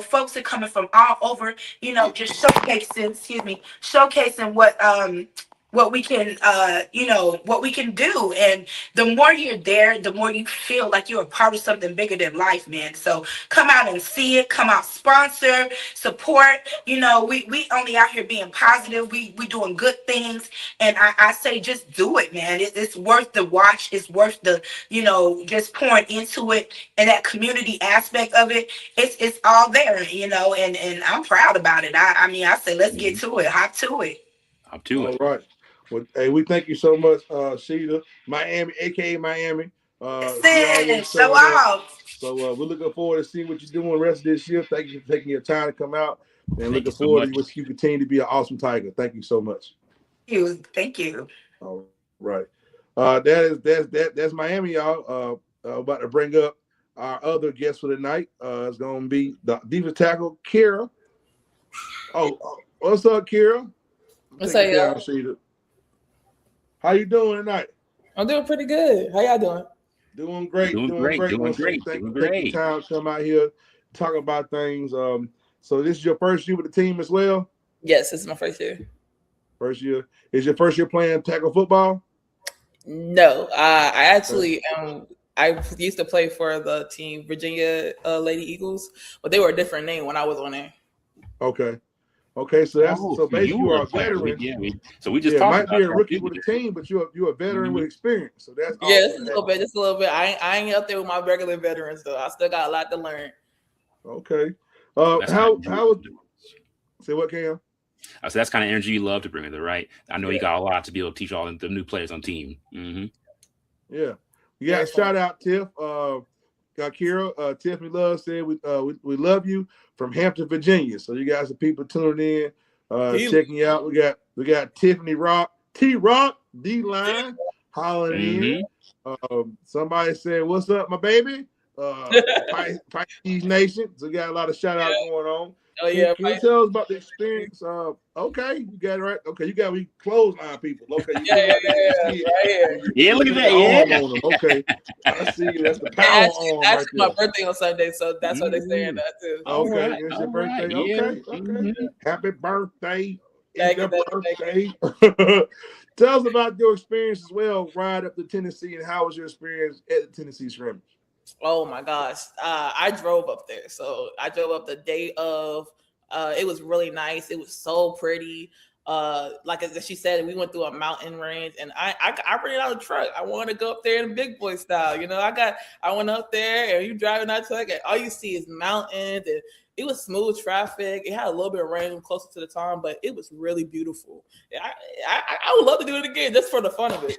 Folks are coming from all over, just showcasing what we can what we can do. And the more you're there, the more you feel like you're a part of something bigger than life, man. So come out and see it. Come out, sponsor, support. We only out here being positive. We doing good things. And I say just do it, man. It's worth the watch. It's worth the just pouring into it. And that community aspect of it, it's all there, and I'm proud about it. I say let's get to it. Hop to it. All right. Well, hey, we thank you so much, Sheeta, Miami, aka Miami. Show off. So we're looking forward to seeing what you're doing the rest of this year. Thank you for taking your time to come out, and looking forward to you continue to be an awesome Tiger. Thank you so much. Thank you. All right. That's Miami, y'all. About to bring up our other guest for the night. It's gonna be the defensive tackle, Kira. What's up, Kira? What's up, y'all? How you doing tonight? I'm doing pretty good. How y'all doing? Doing great. Doing great. Take the time to come out here, talk about things. So this is your first year with the team as well? Yes, this is my first year. First year. Is your first year playing tackle football? No, I actually I used to play for the team Virginia Lady Eagles, but they were a different name when I was on there. Okay, so basically you are a veteran. So we just might be a rookie with the team, but you're a veteran with experience. So that's just a little bit. I ain't up there with my regular veterans though. I still got a lot to learn. Okay. How say what, Cam? So that's kind of energy you love to bring with it, right? I know you got a lot to be able to teach all the new players on team. Mm-hmm. Yeah. You got shout out Tiff. Kira, Tiffany Love said we love you from Hampton, Virginia. So you guys are people tuning in, checking you out. We got Tiffany Rock, T-Rock, D-Line, hollering in. Somebody said, "What's up, my baby?" Pisces Nation. So we got a lot of shout outs going on. Oh yeah. Can you tell us about the experience? Okay, you got it right. Okay, you got we clothesline people. Okay, yeah, right here. Yeah, look at that. Okay, I see you. That's the power on. Actually, my birthday on Sunday, so that's what they're saying that too. Okay, it's your birthday. Okay. Mm-hmm. Happy birthday. Thank Your you. birthday. Tell us about your experience as well, ride up to Tennessee, and how was your experience at the Tennessee scrimmage? Oh my gosh. I drove up there. So I drove up the day of. It was really nice. It was so pretty. Like as she said, we went through a mountain range, and I rented out a truck. I wanted to go up there in big boy style. I went up there, and you driving that truck, and all you see is mountains, and it was smooth traffic. It had a little bit of rain closer to the time, but it was really beautiful. I would love to do it again just for the fun of it.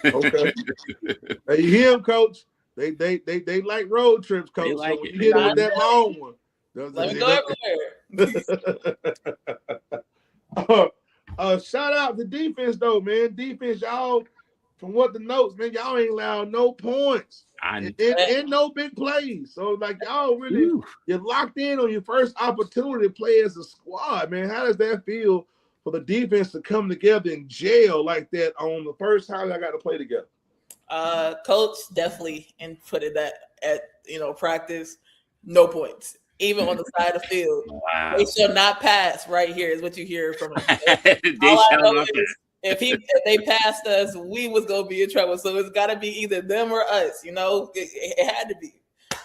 Okay. Hey, you hear him, Coach? They like road trips, Coach. Like so when you hit them with that long one. Let me go everywhere. Shout out to defense though, man. Defense, y'all from what the notes, man, y'all ain't allowed no points and no big plays. So like y'all really, you're locked in on your first opportunity to play as a squad, man. How does that feel for the defense to come together and gel like that on the first time I got to play together? Coach definitely inputted that at practice. No points, even on the side of the field. Wow. They shall not pass. Right here is what you hear from him. If they passed us, we was gonna be in trouble. So it's got to be either them or us. It had to be.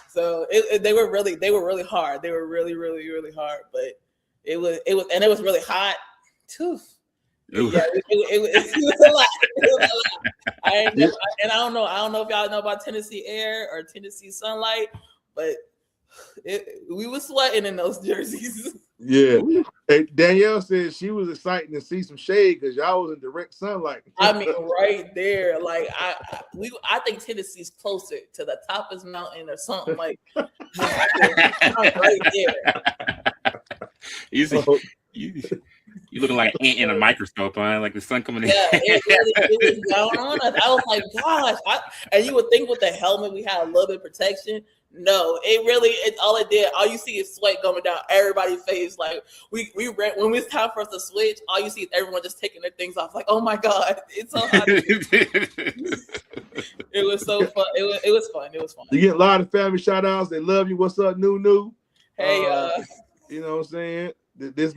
So they were really hard. They were really, really, really hard. But it was really hot too. Yeah, it was a lot. It was a lot. And I don't know if y'all know about Tennessee Air or Tennessee Sunlight, but we were sweating in those jerseys. Yeah. Hey, Danielle said she was excited to see some shade because y'all was in direct sunlight. I mean, right there. Like I think Tennessee's closer to the top of this mountain or something like right there. You looking like an ant in a microscope, huh? Like the sun coming in. Yeah, it was down on us. I was like, gosh. And you would think with the helmet we had a little bit of protection. No, it's all it did. All you see is sweat going down everybody's face. Like we ran when it's time for us to switch. All you see is everyone just taking their things off. Like, oh my god, it's so hot. It was so fun. It was fun. It was fun. You get a lot of family shout outs. They love you. What's up, New? Hey, you know what I'm saying? This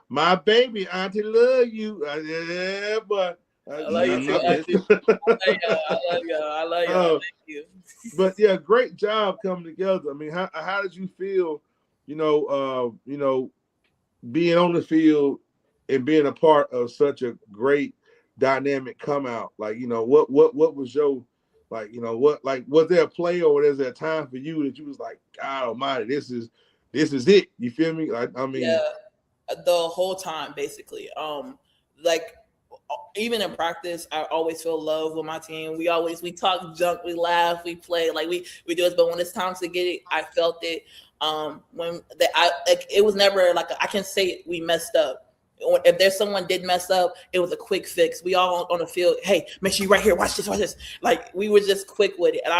my baby auntie love you. Yeah, but I love you too, auntie. I love you. Thank you. But yeah, great job coming together. I mean, how did you feel? Being on the field and being a part of such a great dynamic come out. Like, what was your was there a play or was there a time for you that you was like, God Almighty, this is it? You feel me? Yeah, the whole time basically. Even in practice, I always feel love with my team. We talk junk, we laugh, we play, like we do this. But when it's time to get it, I felt it. It was never like I can say we messed up. If there's someone did mess up, it was a quick fix. We all on the field. Hey, make sure you right here. Watch this. Like we were just quick with it. And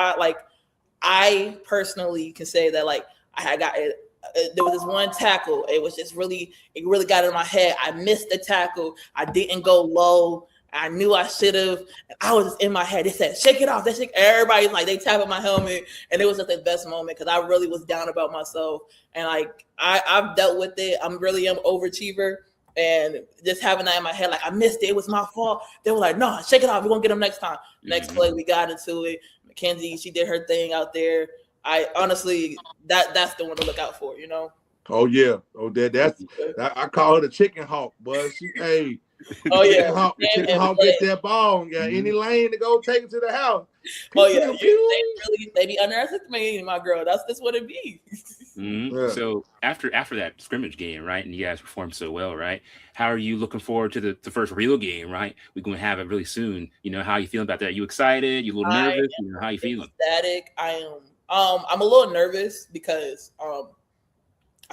I personally can say that I got it. There was this one tackle. It really got in my head. I missed the tackle. I didn't go low. I knew I should have. I was just in my head. They said, shake it off. Everybody's like, they tapping my helmet. And it was just the best moment because I really was down about myself. And I've dealt with it. I'm really an overachiever. And just having that in my head, I missed it. It was my fault. They were like, no, shake it off. We're going to get them next time. Next play, we got into it. Mackenzie, she did her thing out there. I honestly, that's the one to look out for, Oh yeah, I call her the chicken hawk, but she Oh yeah, chicken hawk get that ball and got any lane to go take it to the house. Oh yeah, they be underestimating my girl. That's what it be. Mm-hmm. Yeah. So after that scrimmage game, right, and you guys performed so well, right? How are you looking forward to the first real game, right? We're going to have it really soon. How are you feeling about that? Are you excited? You a little nervous? How are you feeling? Ecstatic. I am. I'm a little nervous because I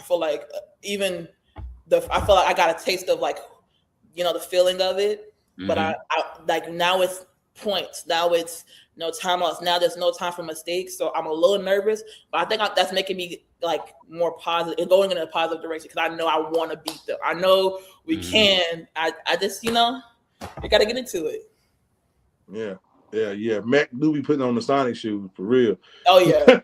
feel like I feel like I got a taste of the feeling of it, but I now it's points. Now it's no timeouts. Now there's no time for mistakes. So I'm a little nervous, but I think that's making me more positive and going in a positive direction because I know I want to beat them. I know we can. I just, we got to get into it. Yeah. Yeah. Mac do be putting on the Sonic shoes for real. Oh yeah.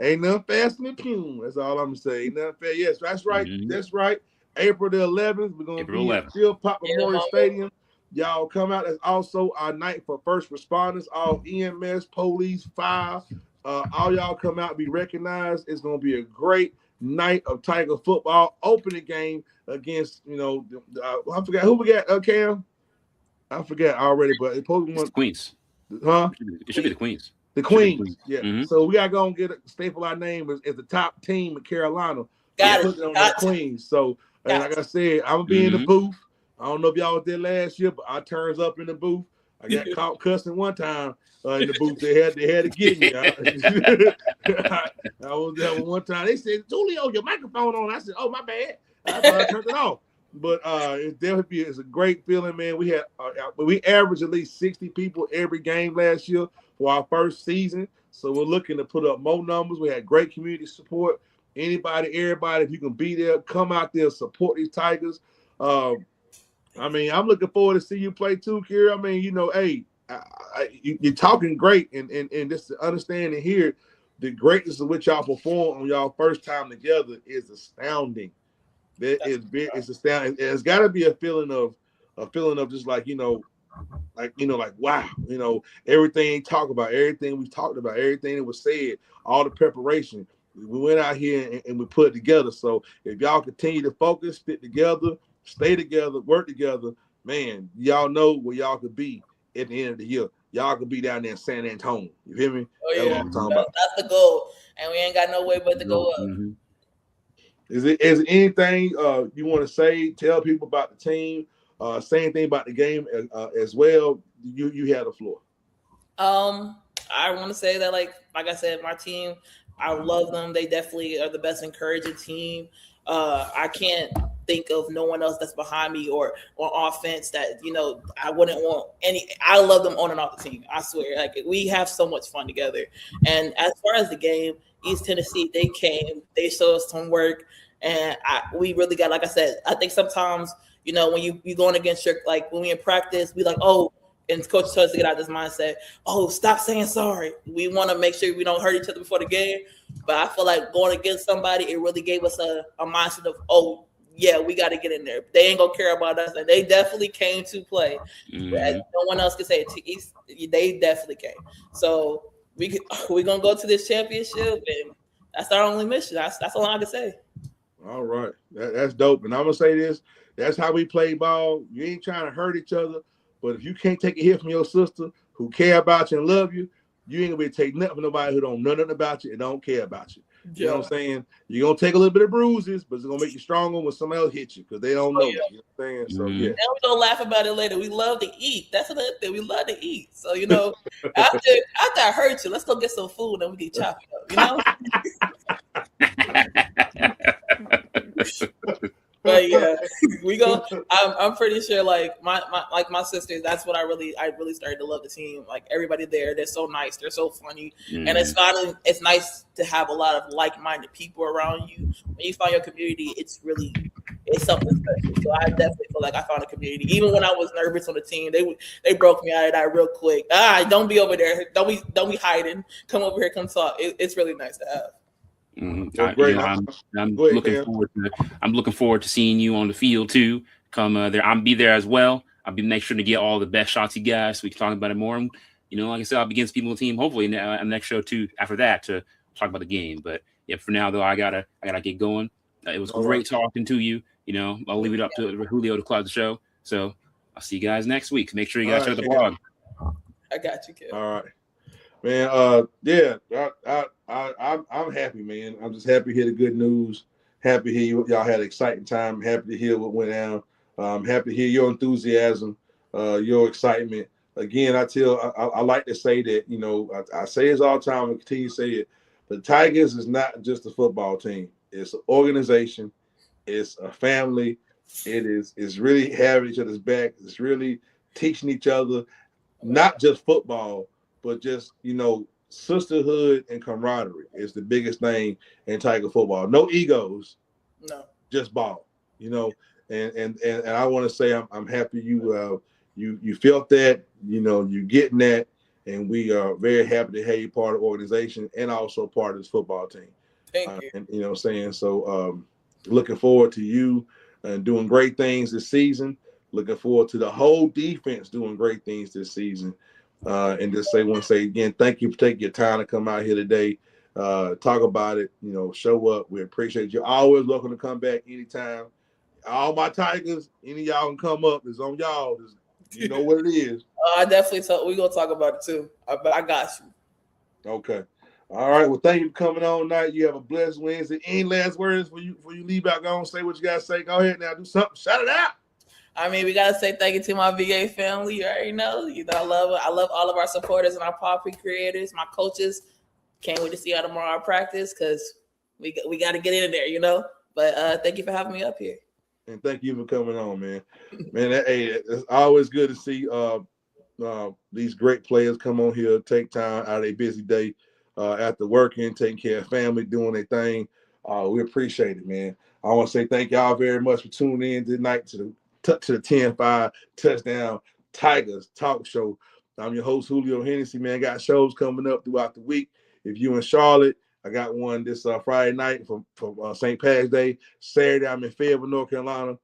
Ain't nothing faster than Pune. That's all I'm gonna say. Ain't nothing fast. Yes, that's right. That's right. April the 11th, we're gonna be at Philpott Memorial Stadium. Y'all come out. That's also our night for first responders, all EMS, police, fire. All y'all come out, be recognized. It's gonna be a great night of Tiger football. Opening game against I forgot who we got. Cam. I forgot already, but it's Queens. Huh? It should be the Queens. The Queens. Yeah. Mm-hmm. So we gotta go and staple our name as the top team in Carolina. Got it. On the Queens. So like I said, I'm gonna be in the booth. I don't know if y'all was there last year, but I turns up in the booth. I got caught cussing one time in the booth. They had to get me. I was there one time. They said, Julio, your microphone on. I said, oh, my bad. I turned it off. But it's a great feeling, man. We averaged at least 60 people every game last year for our first season. So we're looking to put up more numbers. We had great community support. Everybody, if you can be there, come out there, support these Tigers. I'm looking forward to see you play too, Kira. Hey, you're talking great, and just to understand and hear the greatness of which y'all perform on y'all first time together is astounding. It's astounding. It's got to be a feeling of just like wow, everything talk about, everything we talked about, everything that was said, all the preparation. We went out here and we put it together. So if y'all continue to focus, stick together, stay together, work together, man, y'all know where y'all could be at the end of the year. Y'all could be down there in San Antonio. You hear me? Oh, yeah. That's what I'm talking about. That's the goal. And we ain't got no way but to go up. Mm-hmm. Is there anything you want to say, tell people about the team, say anything about the game as well? You have the floor. I want to say that, like I said, my team, I love them. They definitely are the best encouraging team. I can't think of no one else that's behind me or on offense that, I wouldn't want any. I love them on and off the team. I swear. Like, we have so much fun together. And as far as the game, East Tennessee, they came, they showed us some work, and we really got, like I said, I think sometimes, when you going against your, like when we in practice, we like, oh, and coach tells us to get out of this mindset, oh, stop saying sorry. We want to make sure we don't hurt each other before the game. But I feel like going against somebody, it really gave us a mindset of, oh, yeah, we got to get in there. They ain't going to care about us. And they definitely came to play. Mm-hmm. No one else can say it. They definitely came. So we're going to go to this championship, and that's our only mission. That's all I can say. All right. That's dope. And I'm going to say this. That's how we play ball. You ain't trying to hurt each other. But if you can't take a hit from your sister who care about you and love you, you ain't going to be taking nothing from nobody who don't know nothing about you and don't care about you. You know what I'm saying? You're going to take a little bit of bruises, but it's going to make you stronger when somebody else hits you because they don't know. You know what I'm saying? So, yeah. And we're going to laugh about it later. We love to eat. That's another thing. We love to eat. So, after I hurt you, let's go get some food and we get chopped up, But yeah, we go. I'm pretty sure, like my sisters. That's what I really started to love the team. Like everybody there, they're so nice, they're so funny, and it's nice to have a lot of like-minded people around you. When you find your community, it's something special. So I definitely feel like I found a community. Even when I was nervous on the team, they broke me out of that real quick. Don't be over there. Don't be hiding. Come over here. Come talk. It's really nice to have. Mm-hmm. I'm looking forward to seeing you on the field too. Come there, I'll be there as well. I'll be make sure to get all the best shots you guys. So we can talk about it more. And, like I said, I'll be against people on the team hopefully in the next show too. After that, to talk about the game. But yeah, for now though, I gotta get going. It was great talking to you. I'll leave it up to Julio to close the show. So I'll see you guys next week. Make sure you guys check the blog. I got you, kid. All right. Man, yeah, I'm happy, man. I'm just happy to hear the good news. Happy to hear y'all had an exciting time. Happy to hear what went down. Happy to hear your enthusiasm, your excitement. Again, I like to say that, I say this all the time and continue to say it. The Tigers is not just a football team. It's an organization. It's a family. It's really having each other's back. It's really teaching each other, not just football, but just, sisterhood and camaraderie is the biggest thing in Tiger football. No egos, no, just ball, and I want to say I'm happy you felt that, you getting that, and we are very happy to have you part of the organization and also part of this football team. Thank you. And what I'm saying? So looking forward to you doing great things this season. Looking forward to the whole defense doing great things this season. And just want to say again, thank you for taking your time to come out here today, talk about it, show up. We appreciate you. Always welcome to come back anytime. All my Tigers, any of y'all can come up. It's on y'all. You know what it is. I definitely we're going to talk about it too. But I got you. Okay. All right. Well, thank you for coming on tonight. You have a blessed Wednesday. Any last words before you leave out? Go on, say what you got to say. Go ahead now. Do something. Shout it out. We gotta say thank you to my VA family. You already know. I love all of our supporters and our Poppy creators, my coaches. Can't wait to see y'all tomorrow at practice because we got to get in there, But thank you for having me up here. And thank you for coming on, man. Man, it's always good to see these great players come on here, take time out of their busy day after working, taking care of family, doing their thing. We appreciate it, man. I want to say thank y'all very much for tuning in tonight to the 10-5 Touchdown Tigers talk show. I'm your host, Julio Hennessy, man. Got shows coming up throughout the week. If you in Charlotte, I got one this Friday night from St. Pat's Day. Saturday, I'm in Fayetteville, North Carolina.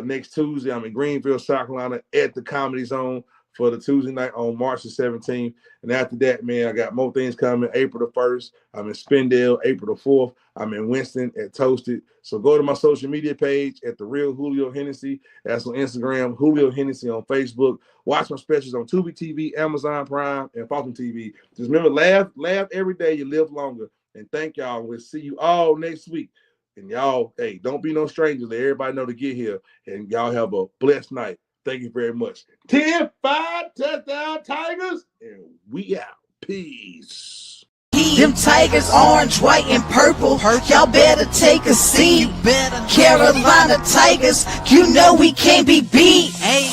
Next Tuesday, I'm in Greenville, South Carolina at the Comedy Zone for the Tuesday night on March the 17th. And after that, man, I got more things coming. April the 1st, I'm in Spindale. April the 4th, I'm in Winston at Toasted. So go to my social media page at The Real Julio Hennessy. That's on Instagram, Julio Hennessy on Facebook. Watch my specials on Tubi TV, Amazon Prime, and Fulton TV. Just remember, laugh every day. You live longer. And thank y'all. We'll see you all next week. And y'all, hey, don't be no strangers. Let everybody know to get here. And y'all have a blessed night. Thank you very much. 10-5 Touchdown Tigers, and we out. Peace. Them Tigers, orange, white, and purple. Y'all better take a seat. Carolina Tigers, you know we can't be beat. Hey,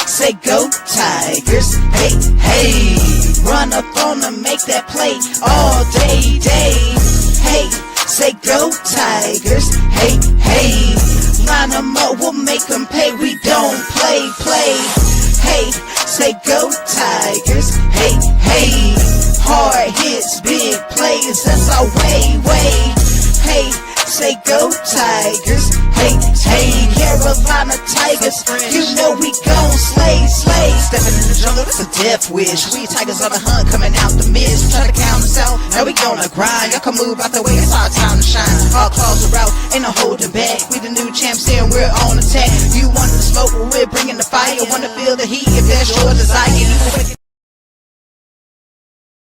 say go Tigers. Hey, run up on them, make that play all day. Hey, say go Tigers. Hey, line them up, we'll make them pay. We don't play. Hey, say go Tigers. Hey, hard hits, big plays, that's our way. Hey, say go Tigers. Hey, Carolina Tigers, you know we gon' slay. Stepping in the jungle, that's a death wish. We Tigers on the hunt, coming out the mist. Try to count us out, now we gonna grind. Y'all can move out the way, it's our time to shine. Our claws are out, ain't no holding back. We the new champs here, and we're on attack. You want the smoke, well, we're bringing the fire. Wanna feel the heat, if that's your desire.